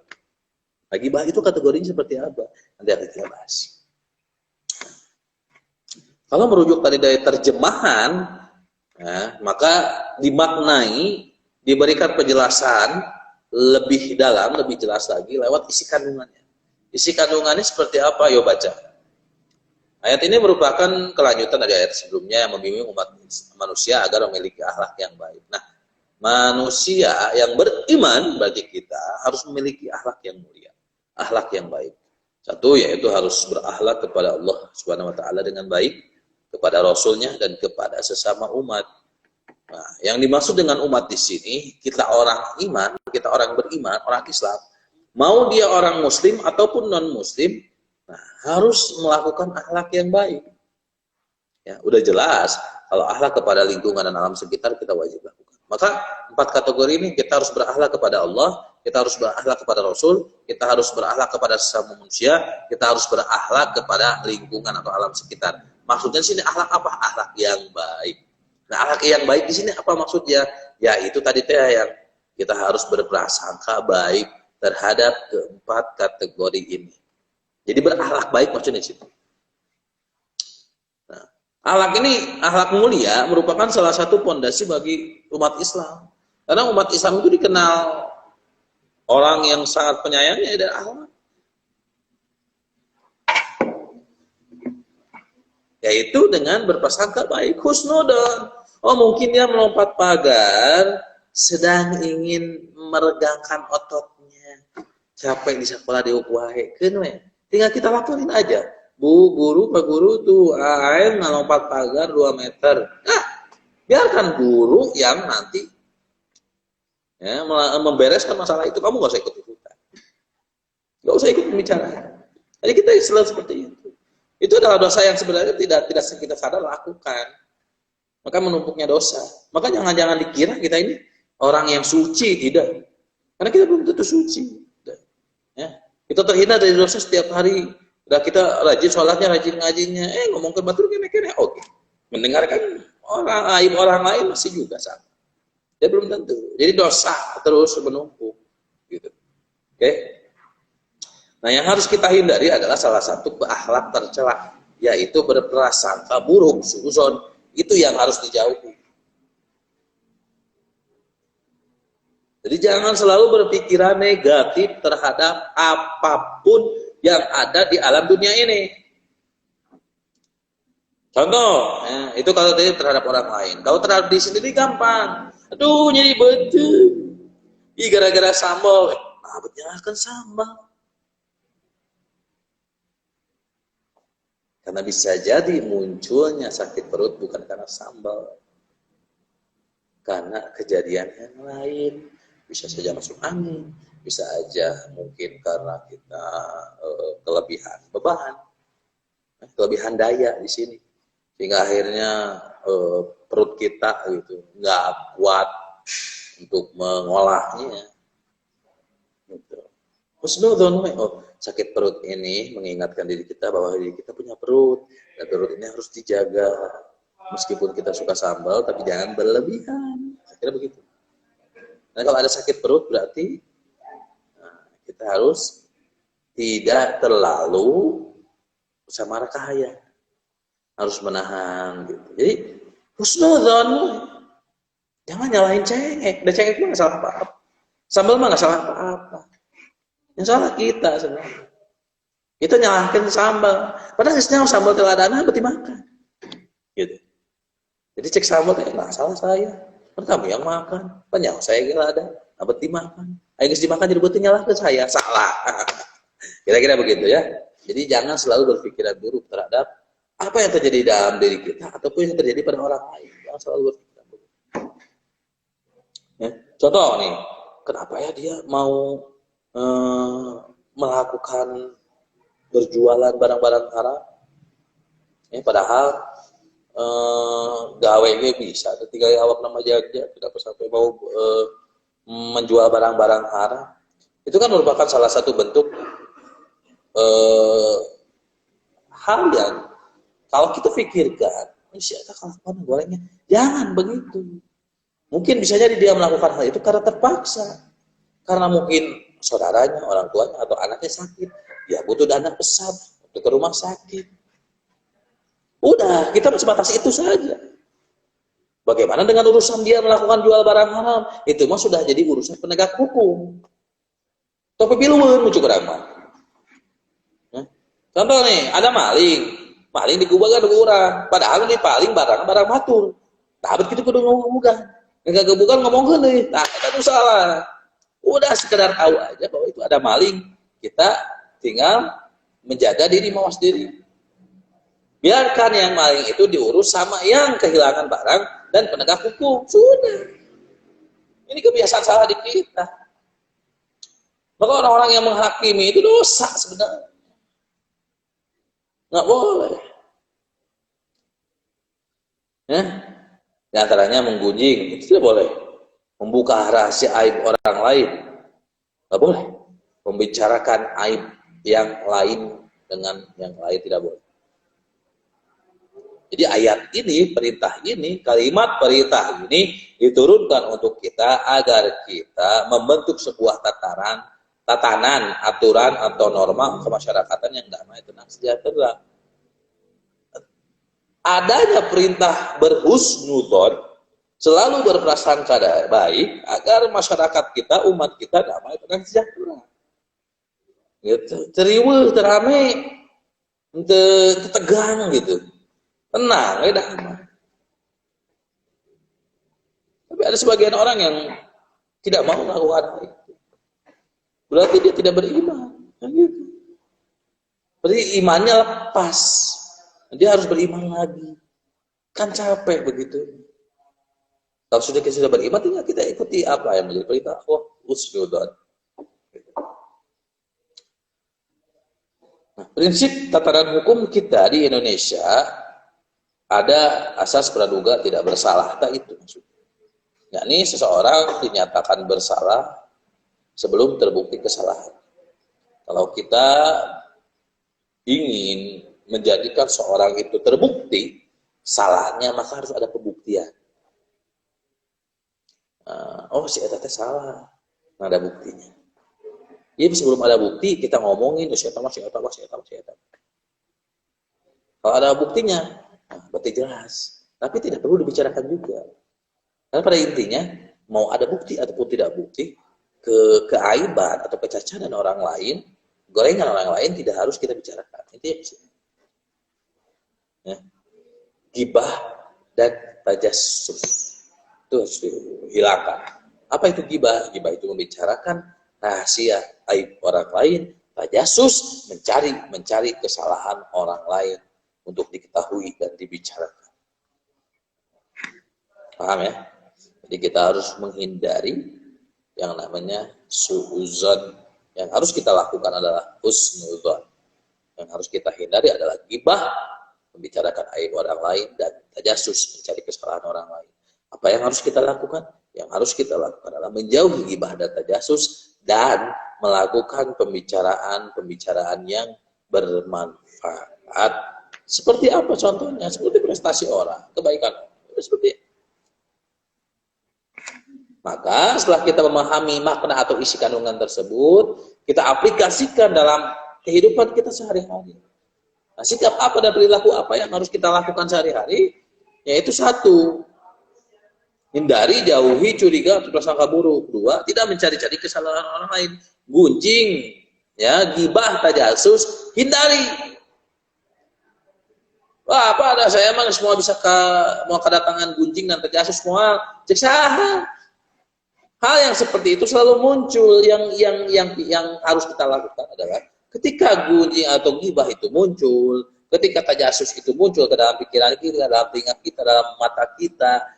Nah, gibah itu kategorinya seperti apa? Nanti akan kita bahas. Kalau merujuk tadi dari terjemahan, ya, maka dimaknai, diberikan penjelasan lebih dalam, lebih jelas lagi lewat isi kandungannya. Isi kandungannya seperti apa? Yuk baca. Ayat ini merupakan kelanjutan dari ayat sebelumnya yang membimbing umat manusia agar memiliki akhlak yang baik. Nah, manusia yang beriman bagi kita harus memiliki akhlak yang mulia, akhlak yang baik. Satu, yaitu harus berakhlak kepada Allah Subhanahu wa taala dengan baik, kepada Rasulnya dan kepada sesama umat. Nah, yang dimaksud dengan umat di sini, kita orang iman, kita orang beriman, orang Islam, mau dia orang Muslim ataupun non Muslim, nah, harus melakukan akhlak yang baik. Ya, udah jelas kalau akhlak kepada lingkungan dan alam sekitar kita wajib lakukan. Maka 4 kategori ini kita harus berakhlak kepada Allah, kita harus berakhlak kepada Rasul, kita harus berakhlak kepada sesama manusia, kita harus berakhlak kepada lingkungan atau alam sekitar. Maksudnya di sini akhlak apa? Akhlak yang baik. Nah, akhlak yang baik di sini apa maksudnya? Ya itu tadi yang kita harus berprasangka baik terhadap keempat kategori ini. Jadi berakhlak baik maksudnya di situ. Nah, akhlak ini, akhlak mulia merupakan salah satu pondasi bagi umat Islam. Karena umat Islam itu dikenal orang yang sangat penyayangnya dan akhlak. Yaitu dengan berprasangka baik, husnudon. Oh mungkin dia melompat pagar sedang ingin meregangkan ototnya. Capek di sekolah diukuhakeun we. Tinggal kita lakuin aja. Bu guru, Pak Guru tuh air ngelompat pagar 2 meter. Nah, biarkan guru yang nanti ya, membereskan masalah itu. Kamu gak usah ikut-ikutan. Gak usah ikut membicarakan. Jadi kita Islam seperti itu. Itu adalah dosa yang sebenarnya tidak kita sadar lakukan. Maka menumpuknya dosa. Maka jangan dikira kita ini orang yang suci, tidak. Karena kita belum tentu suci. Ya. Kita terhindar dari dosa setiap hari. Udah kita rajin sholatnya, rajin ngajinya. Ngomong ke batur kene-kene. Oke. Mendengarkan aib orang lain masih juga sama. Dia belum tentu. Jadi dosa terus menumpuk. Gitu. Oke. Nah, yang harus kita hindari adalah salah satu akhlak tercela, yaitu berprasangka buruk, suzon. Itu yang harus dijauhi. Jadi jangan selalu berpikiran negatif terhadap apapun yang ada di alam dunia ini. Contoh, itu kalau terhadap orang lain. Kalau terhadap diri sendiri gampang. Aduh, nyeri betul. Gara-gara sambal. Nah, nyalakan sambal. Karena bisa jadi munculnya sakit perut bukan karena sambal. Karena kejadian yang lain. Bisa saja masuk angin. Bisa aja mungkin karena kita kelebihan beban. Kelebihan daya di sini. Sehingga akhirnya perut kita gitu nggak kuat untuk mengolahnya. Gitu. Husnudon, sakit perut ini mengingatkan diri kita bahwa diri kita punya perut dan perut ini harus dijaga. Meskipun kita suka sambal, tapi jangan berlebihan. Saya kira begitu. Nah, kalau ada sakit perut berarti kita harus tidak terlalu samarah kahaya. Harus menahan gitu. Jadi husnuzon, jangan nyalahin cengek. Dan cengek mah nggak salah apa-apa. Sambal mah nggak salah apa-apa. Yang salah kita sebenarnya. Kita nyalahin sambal. Padahal sebenarnya sambal teladana berarti makan. Gitu. Jadi cek sambal nggak salah saya. Pertama yang makan, panjang saya kira ada, abet dimakan. Ayo geus dimakan jadi betul nyalah ke saya, salah. Kira-kira begitu ya. Jadi jangan selalu berpikiran buruk terhadap apa yang terjadi dalam diri kita ataupun yang terjadi pada orang lain. Jangan selalu berpikiran buruk. Ya. Contoh nih, kenapa ya dia mau melakukan berjualan barang-barang haram? Ya, padahal gawe bisa ketika awak nama jaga tidak sampai mau menjual barang-barang haram. Itu kan merupakan salah satu bentuk hal yang kalau kita pikirkan siapa kelakuan gorengnya, jangan begitu. Mungkin bisa jadi dia melakukan hal itu karena terpaksa, karena mungkin saudaranya, orang tuanya atau anaknya sakit, dia butuh dana besar untuk ke rumah sakit. Udah, kita sebatas itu saja. Bagaimana dengan urusan dia melakukan jual barang haram? Itu mah sudah jadi urusan penegak hukum. Tapi piluan muncul kerama. Contoh nih, ada maling digubagan ke orang. Padahal ini paling barang matur. Tapi kita kudu ngomong-ngomong. Enggak gebukan ngomongin nih. Nah, itu salah. Udah sekedar tahu aja bahwa itu ada maling. Kita tinggal menjaga diri, mawas diri. Biarkan yang maling itu diurus sama yang kehilangan barang dan penegak hukum. Sudah. Ini kebiasaan salah di kita. Maka orang-orang yang menghakimi itu dosa sebenarnya. Nggak boleh. Ya? Di antaranya menggunjing, itu tidak boleh. Membuka rahasia aib orang lain, nggak boleh. Membicarakan aib yang lain dengan yang lain tidak boleh. Jadi ayat ini, perintah ini, kalimat perintah ini diturunkan untuk kita agar kita membentuk sebuah tatanan, aturan atau norma kemasyarakatan yang damai, tenang, sejahtera. Adanya perintah berhusnudzon, selalu berprasangka baik agar masyarakat kita, umat kita damai, tenang, sejahtera. Gitu. Ceriweuh, terame, tegang gitu. Tenang, ya damai. Tapi ada sebagian orang yang tidak mau melakukan hal itu. Berarti dia tidak beriman. Gitu. Berarti imannya lepas. Dia harus beriman lagi. Kan capek begitu. Kalau kita sudah beriman, tinggal kita ikuti apa yang menjadi perintah Allah. Usnudon. Nah, prinsip tatanan hukum kita di Indonesia ada asas praduga tidak bersalah, tak itu maksudnya. Yakni seseorang dinyatakan bersalah sebelum terbukti kesalahan. Kalau kita ingin menjadikan seorang itu terbukti salahnya, maka harus ada pembuktian. Oh, si eta teh salah, nggak ada buktinya. Jadi sebelum ada bukti kita ngomongin si eta. Kalau ada buktinya, nah, berarti jelas. Tapi tidak perlu dibicarakan juga. Karena pada intinya, mau ada bukti ataupun tidak bukti, keaiban atau kecacaran orang lain, gorengan orang lain tidak harus kita bicarakan. Itu ya. Gibah dan tajassus. Itu harus dihilangkan. Apa itu gibah? Gibah itu membicarakan rahasia aib orang lain. Tajassus mencari kesalahan orang lain untuk diketahui dan dibicarakan. Paham ya? Jadi kita harus menghindari yang namanya su'uzon. Yang harus kita lakukan adalah husnuzon. Yang harus kita hindari adalah gibah, membicarakan aib orang lain, dan tajassus, mencari kesalahan orang lain. Apa yang harus kita lakukan? Yang harus kita lakukan adalah menjauhi gibah dan tajassus dan melakukan pembicaraan yang bermanfaat. Seperti apa contohnya? Seperti prestasi orang, kebaikan orang. Seperti itu. Maka setelah kita memahami makna atau isi kandungan tersebut, kita aplikasikan dalam kehidupan kita sehari-hari. Nah, sikap apa dan perilaku apa yang harus kita lakukan sehari-hari? Yaitu satu, hindari, jauhi, curiga, atau prasangka buruk. Dua, tidak mencari-cari kesalahan orang lain. Gunjing, ya, gibah, tajassus, hindari. Wah, apa ada saya mah semua bisa mau kedatangan gunjing dan terjasus semua. Cek saha. Hal yang seperti itu selalu muncul. Yang harus kita lakukan adalah ketika gunjing atau gibah itu muncul, ketika tajasus itu muncul ke dalam pikiran kita, dalam telinga kita, dalam mata kita,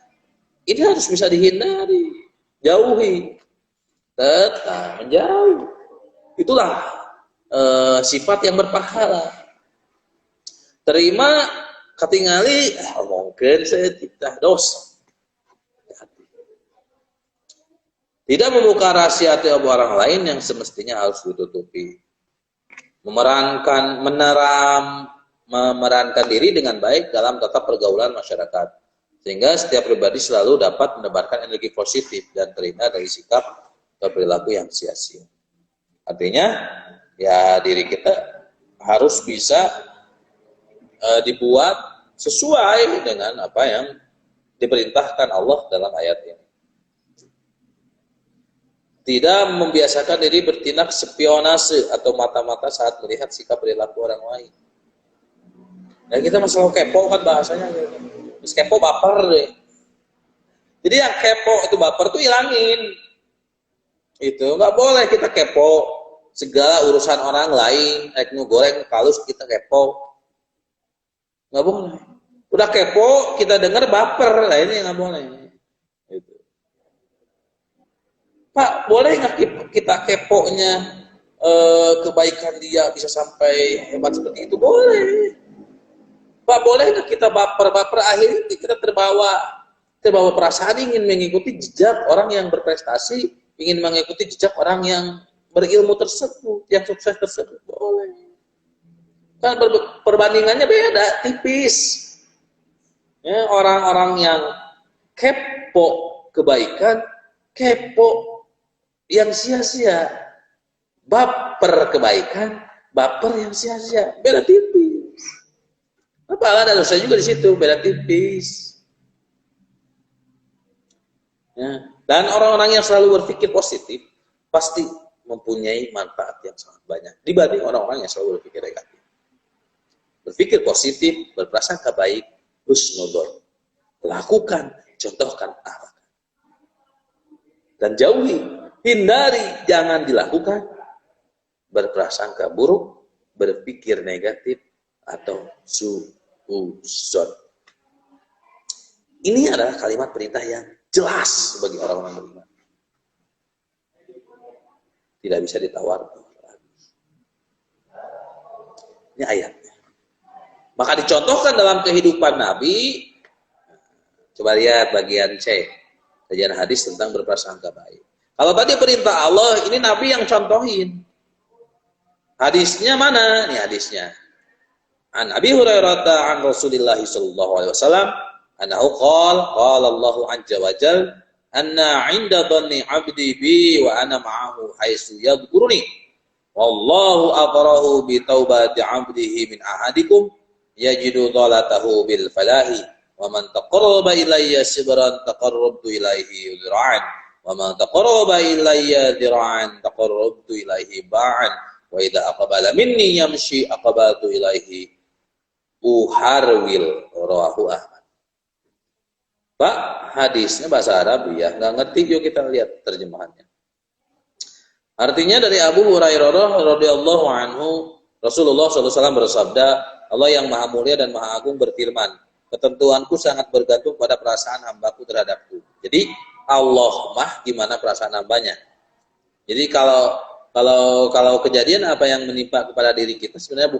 ini harus bisa dihindari, jauhi, tetap menjauh. Itulah sifat yang berpahala. Terima katingali mungkin saya tidak dosa. Tidak membuka rahasia hati orang lain yang semestinya harus ditutupi. Memerankan diri dengan baik dalam tata pergaulan masyarakat. Sehingga setiap pribadi selalu dapat menebarkan energi positif dan terhindar dari sikap atau perilaku yang sia-sia. Artinya, ya diri kita harus bisa dibuat sesuai dengan apa yang diperintahkan Allah dalam ayat ini. Tidak membiasakan diri bertindak spionase atau mata-mata saat melihat sikap perilaku orang lain. Dan kita masalah kepo kan bahasanya. Terus kepo baper deh. Jadi yang kepo itu baper tuh hilangin. Itu nggak boleh kita kepo segala urusan orang lain. Nu goreng kalus kita kepo. Nggak boleh. Udah kepo, kita dengar baper. Nah ini nggak boleh. Gitu. Pak, boleh nggak kita keponya kebaikan dia bisa sampai hebat seperti itu? Boleh. Pak, boleh nggak kita baper? Baper akhirnya kita terbawa perasaan ingin mengikuti jejak orang yang berprestasi, ingin mengikuti jejak orang yang berilmu tersebut, yang sukses tersebut. Boleh. Kan perbandingannya beda, tipis. Ya, orang-orang yang kepo kebaikan, kepo yang sia-sia. Baper kebaikan, baper yang sia-sia. Beda tipis. Apa ada dosa juga di situ, beda tipis. Ya. Dan orang-orang yang selalu berpikir positif pasti mempunyai manfaat yang sangat banyak dibanding orang-orang yang selalu berpikir negatif. Berpikir positif, berprasangka baik, husnudon. Lakukan, contohkan, amalkan. Dan jauhi, hindari, jangan dilakukan berprasangka buruk, berpikir negatif, atau suudzon. Ini adalah kalimat perintah yang jelas bagi orang-orang beriman. Tidak bisa ditawar. Ini ayatnya. Maka dicontohkan dalam kehidupan Nabi. Coba lihat bagian C. Kajian hadis tentang berprasangka baik. Kalau tadi perintah Allah, ini Nabi yang contohin. Hadisnya mana? Ini hadisnya. An Abi Hurairah an Rasulillah sallallahu alaihi wasallam, annahu qala Allahu azza wa jalla, anna 'inda dhanni 'abdi bi wa ana ma'ahu haitsu yadhkuruni. Wallahu aqrahu bi taubati 'abdihi min ahadikum yajidu dhalatahu bil falahi wa man taqarraba ilayya shibran taqarrabtu ilayhi dhira'an wa man taqarraba ilayya dhira'an taqarrabtu ilayhi ba'an wa idza aqbala minni yamshi aqbaltu ilayhi uharwil. Rawahu Ahmad. Pak, hadisnya bahasa Arab ya, nggak ngerti, yuk kita lihat terjemahannya. Artinya dari Abu Hurairah radhiyallahu anhu, Rasulullah SAW bersabda, Allah yang maha mulia dan maha agung berfirman, ketentuanku sangat bergantung pada perasaan hambaku terhadapku. Jadi Allah mah gimana perasaan hambanya. Jadi kalau kejadian apa yang menimpa kepada diri kita sebenarnya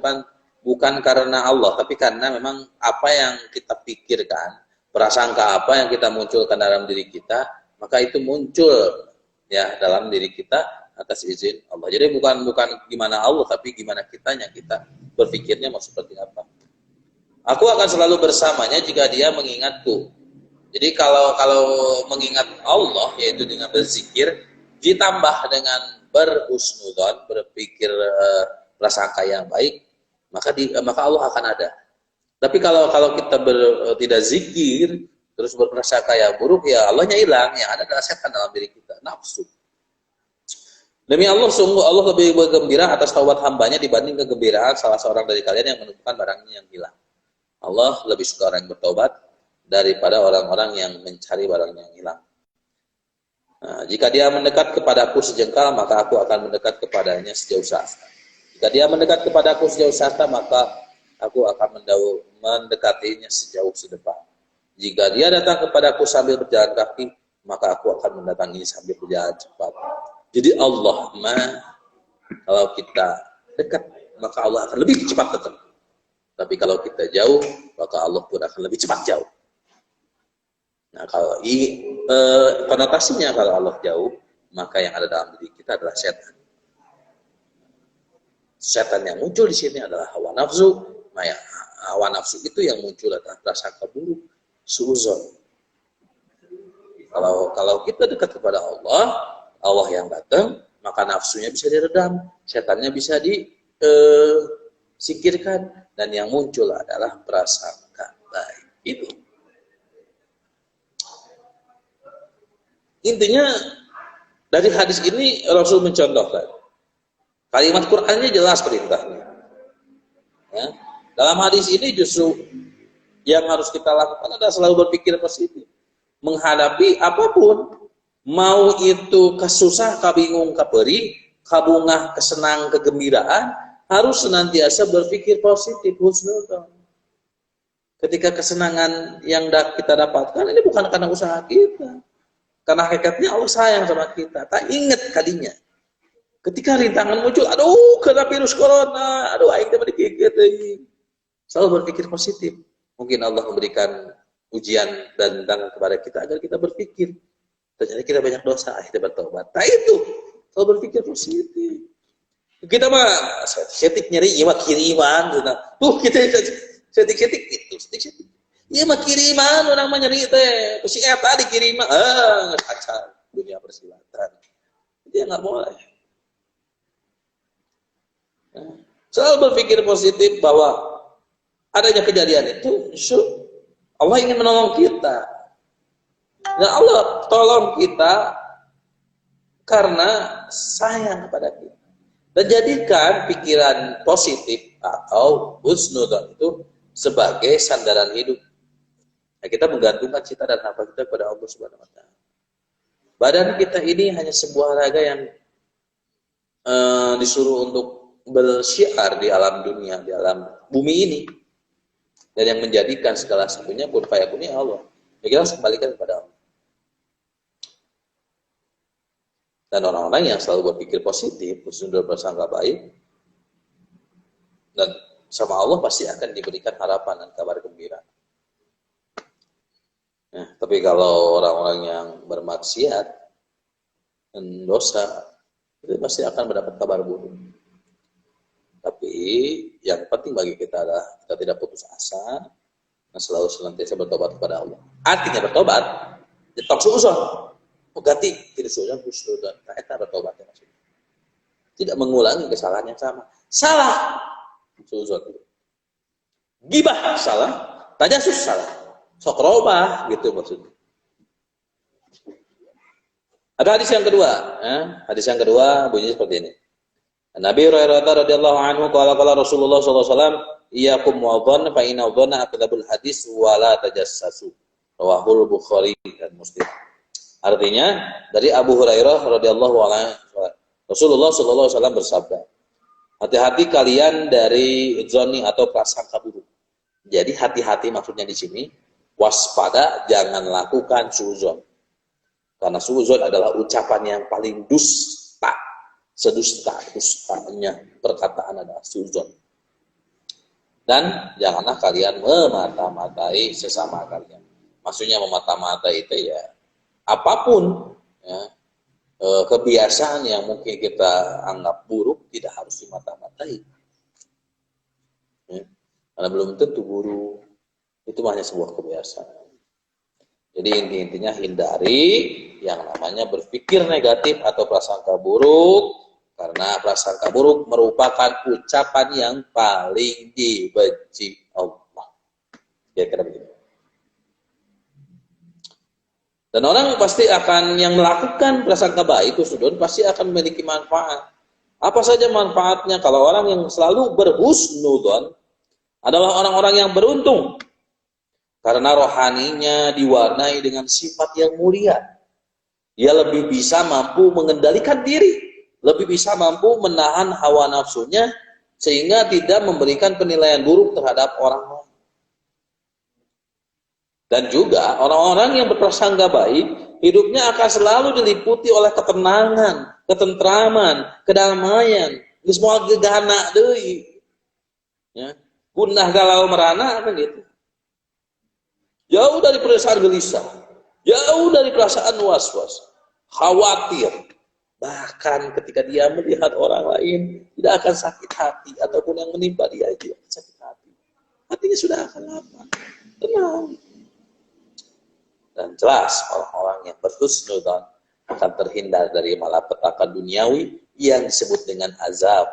bukan karena Allah, tapi karena memang apa yang kita pikirkan, prasangka apa yang kita munculkan dalam diri kita, maka itu muncul ya dalam diri kita atas izin Allah. Jadi bukan gimana Allah, tapi gimana kitanya, kita berpikirnya mau seperti apa. Aku akan selalu bersamanya jika dia mengingatku. Jadi kalau mengingat Allah, yaitu dengan berzikir, ditambah dengan berhusnudzon, berpikir prasangka yang baik, maka Allah akan ada. Tapi kalau kita tidak zikir, terus berprasangka yang buruk, ya Allahnya hilang, yang ada adalah setan dalam diri kita, nafsu. Demi Allah, sungguh Allah lebih bergembira atas taubat hambanya dibanding kegembiraan salah seorang dari kalian yang menemukan barangnya yang hilang. Allah lebih suka orang yang bertobat daripada orang-orang yang mencari barang yang hilang. Nah, jika dia mendekat kepadaku sejengkal, maka aku akan mendekat kepadanya sejauh sasta. Jika dia mendekat kepadaku sejauh sasta, maka aku akan mendekatinya sejauh sedepan. Jika dia datang kepadaku sambil berjalan kaki, maka aku akan mendatanginya sambil berjalan cepat. Jadi Allah kalau kita dekat, maka Allah akan lebih cepat datang. Tapi kalau kita jauh, maka Allah pun akan lebih cepat jauh. Nah, kalau konotasinya kalau Allah jauh, maka yang ada dalam diri kita adalah setan. Setan yang muncul di sini adalah hawa nafsu. Nah, hawa nafsu itu yang muncul adalah prasangka buruk, suuzon. Kalau kita dekat kepada Allah, Allah yang datang, maka nafsunya bisa diredam, setannya bisa disingkirkan, dan yang muncul adalah prasangka baik. Itu. Intinya dari hadis ini Rasul mencontohkan kalimat Qur'annya jelas perintahnya. Ya. Dalam hadis ini justru yang harus kita lakukan adalah selalu berpikir positif menghadapi apapun, mau itu kesusah, kabingung, kaberi, kabungah, kesenang, kegembiraan, harus senantiasa berpikir positif, husnuzon. Ketika kesenangan yang kita dapatkan ini bukan karena usaha kita. Karena hakikatnya Allah sayang sama kita. Tak ingat kalinya. Ketika rintangan muncul, aduh kena virus corona, aduh aing teh dikit. Selalu berpikir positif. Mungkin Allah memberikan ujian dan rintangan kepada kita agar kita berpikir. Ternyata kita banyak dosa, kita bertobat. Tak itu, selalu berpikir positif. Kita mah setik nyeri, iya mah kiriman. Tuh kita setik-setik itu, setik-setik. Iya mah kiriman, orang mah nyeri teh. Si eta dikiriman, kacau dunia persilatan. Dia nggak boleh. Selalu berpikir positif bahwa adanya kejadian itu, Allah ingin menolong kita. Dan Allah tolong kita karena sayang kepada kita. Dan jadikan pikiran positif atau husnudzon itu sebagai sandaran hidup. Nah, kita menggantungkan cita dan nafas kita kepada Allah Subhanahu wa Ta'ala. Badan kita ini hanya sebuah raga yang disuruh untuk bersyiar di alam dunia, di alam bumi ini. Dan yang menjadikan segala sesuatunya kun fayakunnya Allah. Ya, kita harus kembalikan kepada Allah. Dan orang-orang yang selalu berpikir positif, sudah bersangka baik, dan sama Allah pasti akan diberikan harapan dan kabar gembira. Nah, tapi kalau orang-orang yang bermaksiat dan dosa, itu pasti akan mendapat kabar buruk. Tapi yang penting bagi kita adalah kita tidak putus asa dan selalu senantiasa bertobat kepada Allah. Artinya bertobat, ditok suuzon, ganti tidak suuzon, husnuzon. Nah, itu bertobat ya maksudnya. Tidak mengulangi kesalahan yang sama. Salah, suuzon. Gibah salah, tajasus salah. Sok robah gitu maksudnya. Ada hadis yang kedua, hadis yang kedua bunyinya seperti ini. Nabi Hurairah radhiyallahu anhu qala Rasulullah sallallahu alaihi wasallam, "Iyyakum wa dhann fa inna dhanna akdzabul hadis wa la tajassasu." Rawahul Bukhari dan Muslim. Artinya dari Abu Hurairah radhiyallahu anhu Rasulullah sallallahu alaihi wasallam bersabda, "Hati-hati kalian dari dzanni atau prasangka buruk." Jadi hati-hati maksudnya di sini waspada, jangan lakukan suuzon. Karena suuzon adalah ucapan yang paling dusta. Dustanya perkataan adalah suuzon. Dan janganlah kalian memata-matai sesama kalian. Maksudnya memata-matai itu ya apapun ya, kebiasaan yang mungkin kita anggap buruk tidak harus dimata-matai. Ya. Karena belum tentu buruk. Itu hanya sebuah kebiasaan. Jadi intinya hindari yang namanya berpikir negatif atau prasangka buruk, karena prasangka buruk merupakan ucapan yang paling dibenci Allah. Kira-kira begitu. Dan orang pasti akan yang melakukan prasangka baik itu sudah pasti akan memiliki manfaat. Apa saja manfaatnya? Kalau orang yang selalu berhusnudzon, adalah orang-orang yang beruntung karena rohaninya diwarnai dengan sifat yang mulia. Dia lebih bisa mampu mengendalikan diri, lebih bisa mampu menahan hawa nafsunya sehingga tidak memberikan penilaian buruk terhadap orang lain. Dan juga orang-orang yang berprasangka baik, hidupnya akan selalu diliputi oleh ketenangan, ketentraman, kedamaian, semua gegana deui. Ya. Gundah galau merana kan gitu. Jauh dari perasaan gelisah, jauh dari perasaan was-was, khawatir. Bahkan ketika dia melihat orang lain tidak akan sakit hati ataupun yang menimpa dia itu sakit hati. Hatinya sudah akan lapang, tenang. Dan jelas orang-orang yang berhusnudzon akan terhindar dari malapetaka duniawi yang disebut dengan azab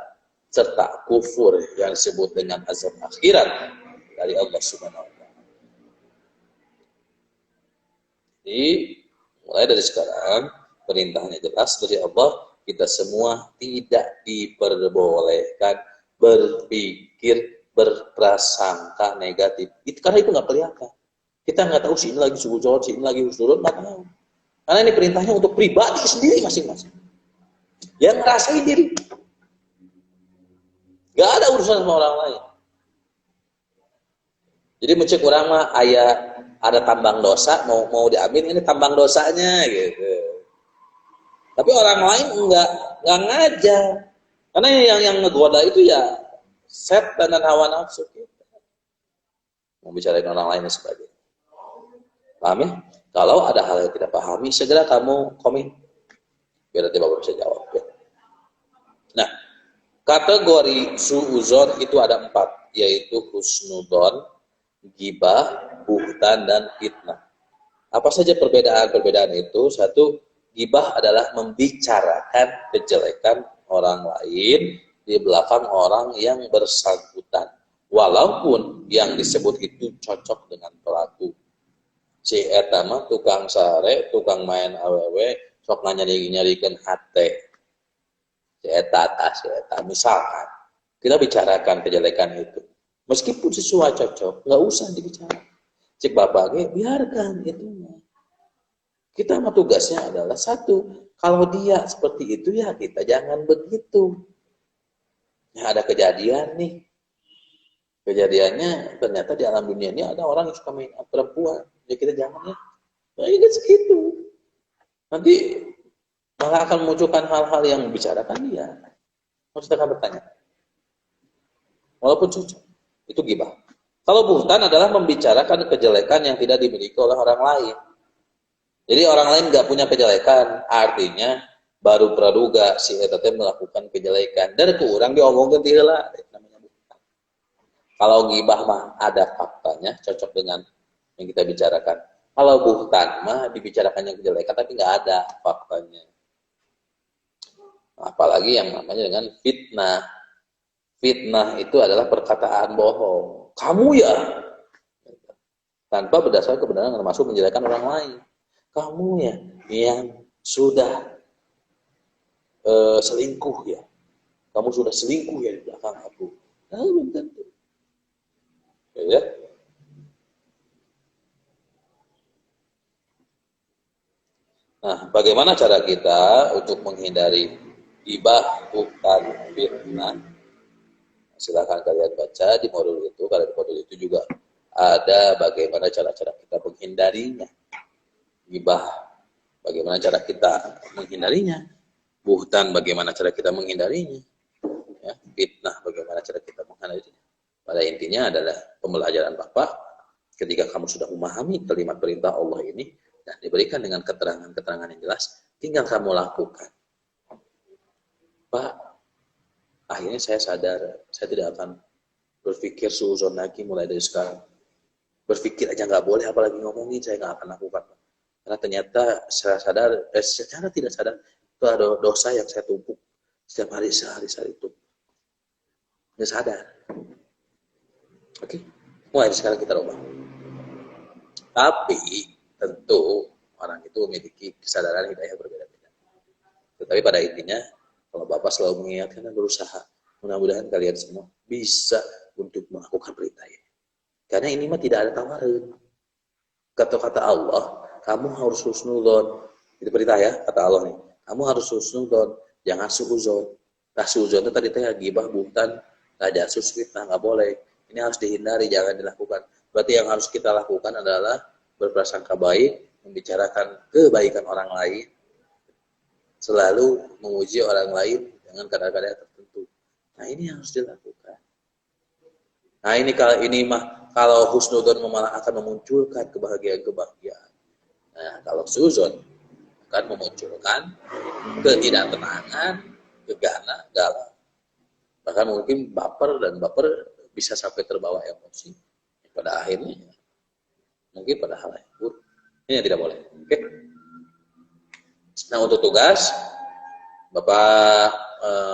serta kufur yang disebut dengan azab akhirat dari Allah Subhanahu wa taala. Jadi mulai dari sekarang perintahnya jelas dari Allah, kita semua tidak diperbolehkan berpikir berprasangka negatif. Itu karena itu nggak kelihatan. Kita nggak tahu si ini lagi sujud, si ini lagi husnudon, nggak tahu. Karena ini perintahnya untuk pribadi sendiri masing-masing. Yang ngerasain diri. Nggak ada urusan sama orang lain. Jadi mencek orang mah ada tambang dosa, mau diambil ini tambang dosanya gitu. Tapi orang lain nggak ngajar. Karena yang ngegoda itu ya setan dan hawa nafsu kita. Mau bicarain orang lain dan sebagainya. Paham ya? Kalau ada hal yang tidak pahami, segera kamu komen. Biar nanti Bapak bisa jawab. Ya. Nah, kategori suuzon itu ada 4, yaitu husnudon, gibah, buhtan, dan fitnah. Apa saja perbedaan-perbedaan itu? Satu, gibah adalah membicarakan kejelekan orang lain di belakang orang yang bersangkutan. Walaupun yang disebut itu cocok dengan pelaku. Si eta mah tukang sare, tukang main awewe, sok nyarikeun hate. Si eta misalkan kita bicarakan kejelekan itu. Meskipun sesuai cocok, nggak usah dibicarakan. Cek babage biarkan itu. Kita mah tugasnya adalah satu, kalau dia seperti itu ya kita jangan begitu. Ya ada kejadian nih. Kejadiannya ternyata di alam dunia ini ada orang yang suka main perempuan. Ya kita jangan ya. Nah, ini kan segitu. Nanti malah akan memunculkan hal-hal yang membicarakan dia. Harus kita bertanya. Walaupun cocok. Itu gibah. Kalau buhtan adalah membicarakan kejelekan yang tidak dimiliki oleh orang lain. Jadi orang lain nggak punya kejelekan. Artinya baru praduga si eta teh melakukan kejelekan. Dan kurang diomongkeun ti heula. Namanya buhtan. Kalau gibah mah ada faktanya, cocok dengan yang kita bicarakan. Kalau buhtan mah dibicarakannya kejelekan tapi nggak ada faktanya. Apalagi yang namanya dengan fitnah. Fitnah itu adalah perkataan bohong. Kamu ya, tanpa berdasarkan kebenaran termasuk menjelekan orang lain. Kamu ya yang sudah selingkuh ya. Kamu sudah selingkuh ya di belakang aku. Nah, belum tentu. Ya. Nah, bagaimana cara kita untuk menghindari gibah, buhtan, fitnah? Silahkan kalian baca di modul itu. Karena di modul itu juga ada bagaimana cara-cara kita menghindarinya. Gibah, bagaimana cara kita menghindarinya. Buhtan, bagaimana cara kita menghindarinya. Ya, fitnah, bagaimana cara kita menghindarinya. Pada intinya adalah pembelajaran Bapak ketika kamu sudah memahami kalimat perintah Allah ini dan diberikan dengan keterangan-keterangan yang jelas, tinggal kamu lakukan. Pak, akhirnya saya sadar, saya tidak akan berpikir suuzon lagi mulai dari sekarang. Berpikir aja nggak boleh, apalagi ngomongin, saya nggak akan lakukan. Karena ternyata saya sadar, secara tidak sadar, itu ada dosa yang saya tumpuk setiap hari, sehari itu. Saya sadar. Oke, mulai dari sekarang kita ubah. Tapi tentu orang itu memiliki kesadaran hidayah berbeda-beda. Tetapi pada intinya, kalau Bapak selalu mengingatkan dan berusaha, mudah-mudahan kalian semua bisa untuk melakukan perintah ini. Karena ini mah tidak ada tawaran. Kata-kata Allah, kamu harus husnudzon. Itu perintah ya, kata Allah nih. Kamu harus husnudzon, jangan suudzon. Nah, suudzon itu tadi teh gibah, buhtan, tajasus, fitnah, nggak boleh. Ini harus dihindari, jangan dilakukan. Berarti yang harus kita lakukan adalah berprasangka baik, membicarakan kebaikan orang lain, selalu memuji orang lain dengan kadar-kadar tertentu. Nah, ini harus dilakukan. Nah, kalau husnudzon malah akan memunculkan kebahagiaan. Nah, kalau suudzon akan memunculkan ketidaktenangan, gegana, galau. Bahkan mungkin baper bisa sampai terbawa emosi. Pada akhirnya mungkin pada hal yang buruk. Ini yang tidak boleh. Oke. Nah, untuk tugas Bapak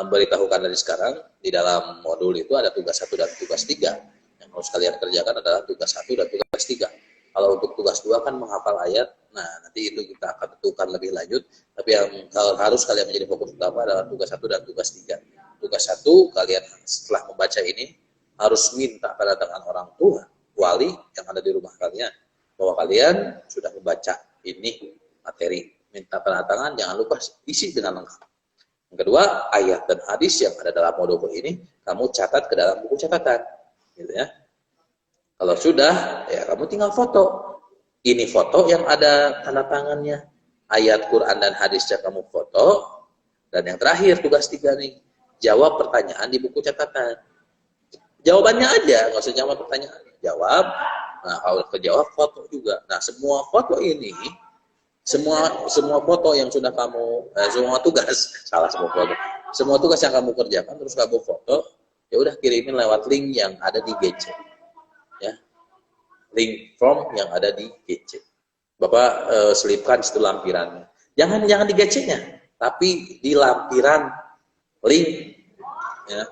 beritahukan dari sekarang di dalam modul itu ada tugas 1 dan tugas 3. Yang harus kalian kerjakan adalah tugas 1 dan tugas 3. Kalau untuk tugas 2 kan menghafal ayat. Nah, nanti itu kita akan tentukan lebih lanjut. Tapi yang harus kalian menjadi fokus utama adalah tugas 1 dan tugas 3. Tugas 1 kalian setelah membaca ini harus minta tanda tangan orang tua, wali yang ada di rumah kalian bahwa kalian sudah membaca ini materi. Minta tanda tangan, jangan lupa isi dengan lengkap. Yang kedua, ayat dan hadis yang ada dalam modul ini kamu catat ke dalam buku catatan, gitu ya. Kalau sudah, ya kamu tinggal foto. Ini foto yang ada tanda tangannya. Ayat Quran dan hadisnya kamu foto. Dan yang terakhir tugas 3 nih, jawab pertanyaan di buku catatan. Jawabannya aja, nggak usah jawab pertanyaan. Jawab. Nah, kalau kejawab foto juga. Nah, semua foto ini, semua foto yang sudah kamu, semua tugas, salah semua foto. Semua tugas yang kamu kerjakan terus kamu foto, ya udah kirimin lewat link yang ada di GC. Ya. Link form yang ada di GC. Bapak selipkan di situ lampirannya. Jangan di GC-nya, tapi di lampiran link ya,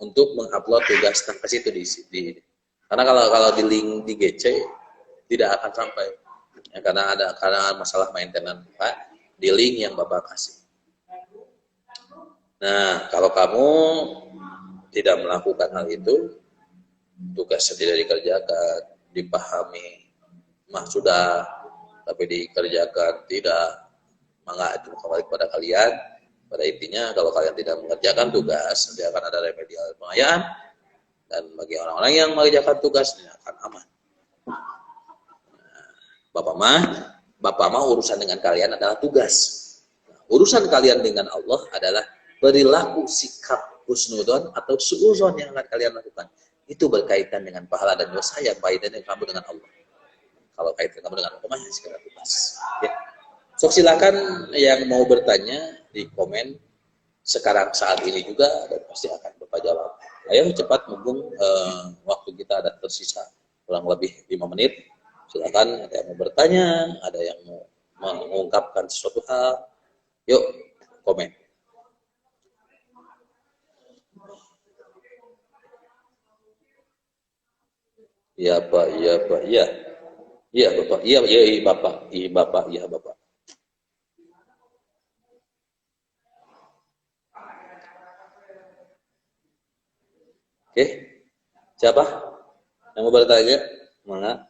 untuk mengupload tugas ke situ di karena kalau di link di GC tidak akan sampai ya, karena masalah maintenance Pak di link yang Bapak kasih. Nah, kalau kamu tidak melakukan hal itu, tugasnya tidak dikerjakan, dipahami mah sudah, tapi dikerjakan tidak, maka itu kembali kepada kalian. Pada intinya kalau kalian tidak mengerjakan tugas, nanti akan ada remedial pengayaan, dan bagi orang-orang yang mengerjakan tugasnya akan aman. Nah, Bapak mah urusan dengan kalian adalah tugas. Nah, urusan kalian dengan Allah adalah perilaku sikap husnudon atau suuzon yang akan kalian lakukan. Itu berkaitan dengan pahala dan dosa yang kaitan dengan kamu dengan Allah. Kalau kaitan kamu dengan Allah, ya segera tugas. Ya. So, silakan yang mau bertanya di komen sekarang saat ini juga, dan pasti akan Bapak jawab. Ayo cepat, mumpung waktu kita ada tersisa kurang lebih 5 menit. Silakan, ada yang mau bertanya, ada yang mau mengungkapkan sesuatu hal. Yuk, komen. Iya Pak, iya Pak, iya. Iya Bapak, iya Bapak, iya Bapak, iya Bapak. Oke, siapa yang mau bertanya? Mana?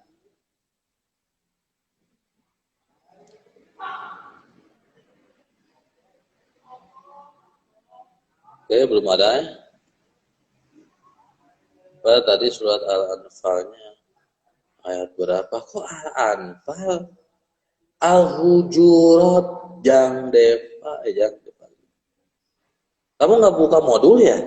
Oke, belum ada ya? Pak, tadi surat Al-Anfalnya ayat berapa? Kok Al-Anfal? Al-Hujurat jang depa, jang depa. Kamu nggak buka modul ya?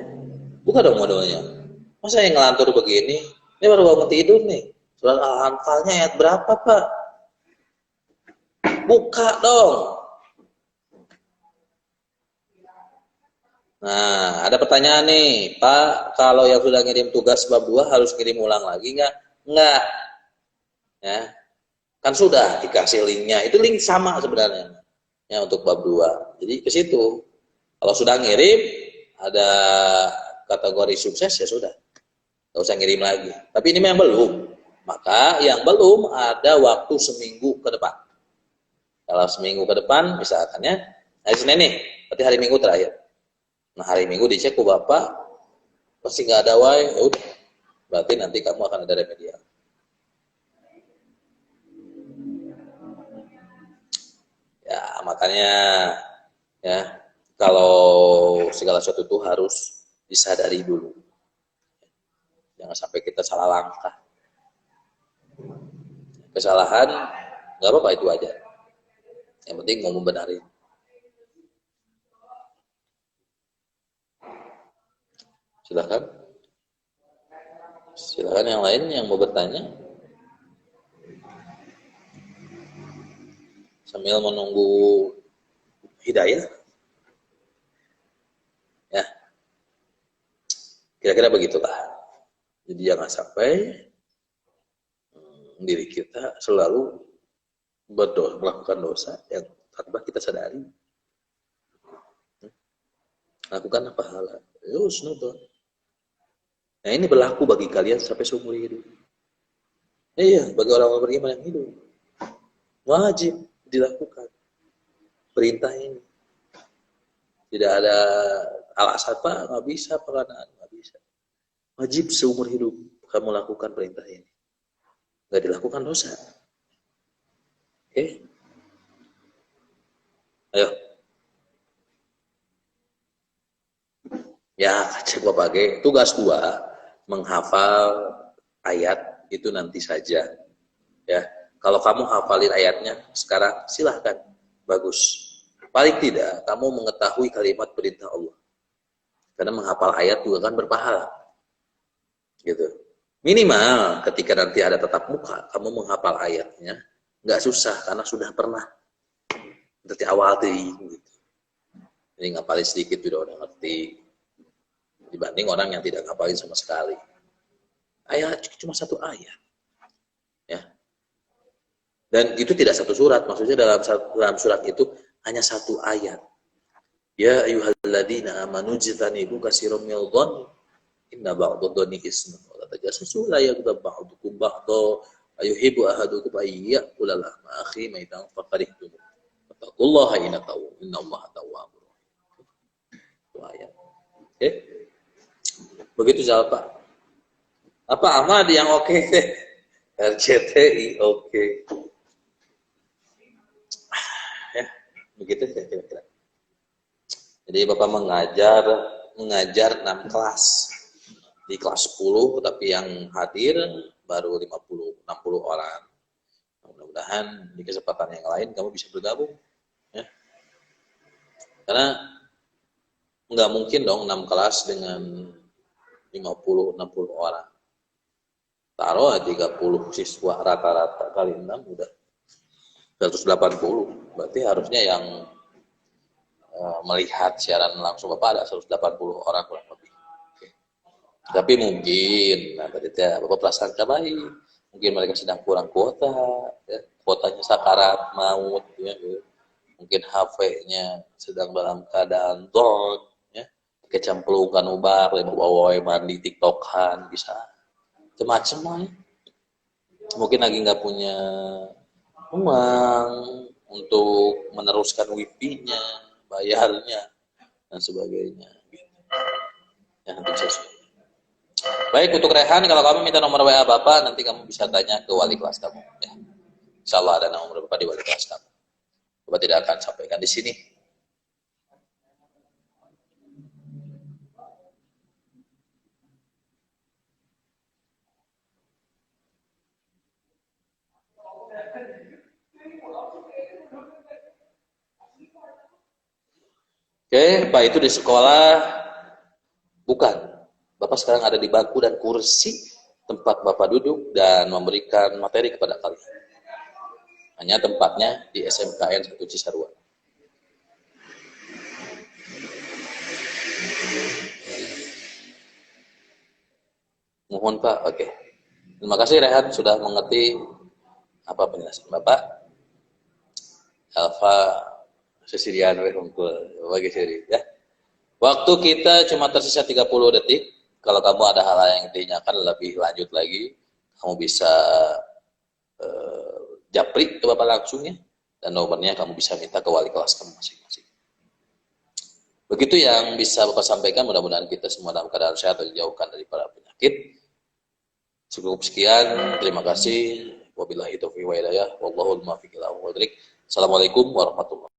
Buka dong modulnya. Masa yang ngelantur begini? Ini baru bangun tidur nih. Surat Al-Anfalnya ayat berapa, Pak? Buka dong. Nah, ada pertanyaan nih, Pak, kalau yang sudah ngirim tugas bab 2 harus kirim ulang lagi nggak? Nggak. Ya. Kan sudah dikasih linknya. Itu link sama sebenarnya. Ya, untuk bab 2. Jadi ke situ. Kalau sudah ngirim, ada kategori sukses, ya sudah. Nggak usah ngirim lagi. Tapi ini memang belum. Maka yang belum ada waktu seminggu ke depan. Kalau seminggu ke depan, misalkan ya, hari Senin nih, berarti hari Minggu terakhir. Nah, hari Minggu dicek ke Bapak, pasti nggak ada wae, ya udah. berarti nanti kamu akan ada remedial. Ya, makanya ya kalau segala sesuatu itu harus disadari dulu. Jangan sampai kita salah langkah. Kesalahan nggak apa-apa, itu aja. Yang penting mau membenarin. Silakan. Silakan yang lain yang mau bertanya. Sambil menunggu hidayah. Ya. Kira-kira begitulah. Jadi jangan sampai diri kita selalu melakukan dosa yang tanpa kita sadari. Lakukan pahala. Husnudon. Nah, ini berlaku bagi kalian sampai seumur hidup. Iya, bagi orang-orang beriman yang hidup. Wajib dilakukan perintah ini. Tidak ada alasan, Pak, nggak bisa, penganaan, nggak bisa. Wajib seumur hidup kamu lakukan perintah ini. Nggak dilakukan dosa. Oke? Ayo. Ya, cek Bapak, tugas 2, menghafal ayat itu nanti saja. Ya, kalau kamu hafalin ayatnya sekarang, silahkan, bagus. Paling tidak, kamu mengetahui kalimat perintah Allah. Karena menghafal ayat juga kan berpahala. Gitu. Minimal ketika nanti ada tatap muka, kamu menghafal ayatnya, nggak susah karena sudah pernah. Dari awal tuh, gitu. Jadi ngapalin sedikit udah ngerti. Dibanding orang yang tidak ngapalin sama sekali. Ayat cuma 1 ayat. Ya. Dan itu tidak 1 surat, maksudnya dalam surat itu hanya 1 ayat. Ya ayyuhalladzina amanu jtanibu katsiran minadh dhanni inna ba'dadh dhanni ismun wa la tajassasu la yaghtab ba'dukum ba'dha ayuhibbu ahadukum ayyakula lahma akhi maitan faqarihtum. Wattaqullaha innallaha tawwabur rahim. Ayat. Oke. Begitu jawab Pak. Apa Ahmad yang oke? RCTI oke. Ya, begitu kira-kira. Jadi Bapak mengajar 6 kelas. Di kelas 10 tapi yang hadir baru 50-60 orang. Mudah-mudahan di kesempatan yang lain kamu bisa bergabung. Ya. Karena nggak mungkin dong 6 kelas dengan 50-60 orang. Taruh 30 siswa rata-rata kali 6 udah 180. Berarti harusnya yang melihat siaran langsung Bapak ada 180 orang kurang lebih. Oke. Tapi mungkin, nah tadi Bapak prasangka baik, mungkin mereka sedang kurang kuota, ya. Kuotanya sakarat maut, ya. Mungkin HP-nya sedang dalam keadaan down, ya. Kecemplungkan ubar, bawa mandi tiktokan, bisa macam-macam lah. Ya. Mungkin lagi nggak punya uang untuk meneruskan wifi-nya, bayarnya dan sebagainya. Ya, nanti sesuai. Baik, untuk Rehan, kalau kamu minta nomor WA Bapak, nanti kamu bisa tanya ke wali kelas kamu. Ya. Insya Allah ada nomor Bapak di wali kelas kamu. Bapak tidak akan sampaikan di sini. Oke, Pak itu di sekolah bukan. Bapak sekarang ada di bangku dan kursi tempat Bapak duduk dan memberikan materi kepada kalian. Hanya tempatnya di SMKN 1 Cisarua. Mohon Pak, oke. Terima kasih Rehan sudah mengerti apa penjelasan Bapak. Alfa Sesirian Wehungkul bagi seri ya. Waktu kita cuma tersisa 30 detik. Kalau kamu ada hal yang ditanyakan lebih lanjut lagi, kamu bisa japri ke Bapak langsung ya. Dan nomornya kamu bisa minta ke wali kelas kamu masing-masing. Begitu yang bisa Bapak sampaikan, mudah-mudahan kita semua dalam keadaan sehat dan dijauhkan dari para penyakit. Cukup sekian, terima kasih. Wabillahi taufiq wa hidayah. Wallahul muwaffiq ila aqwamit thoriq. Assalamualaikum warahmatullahi wabarakatuh.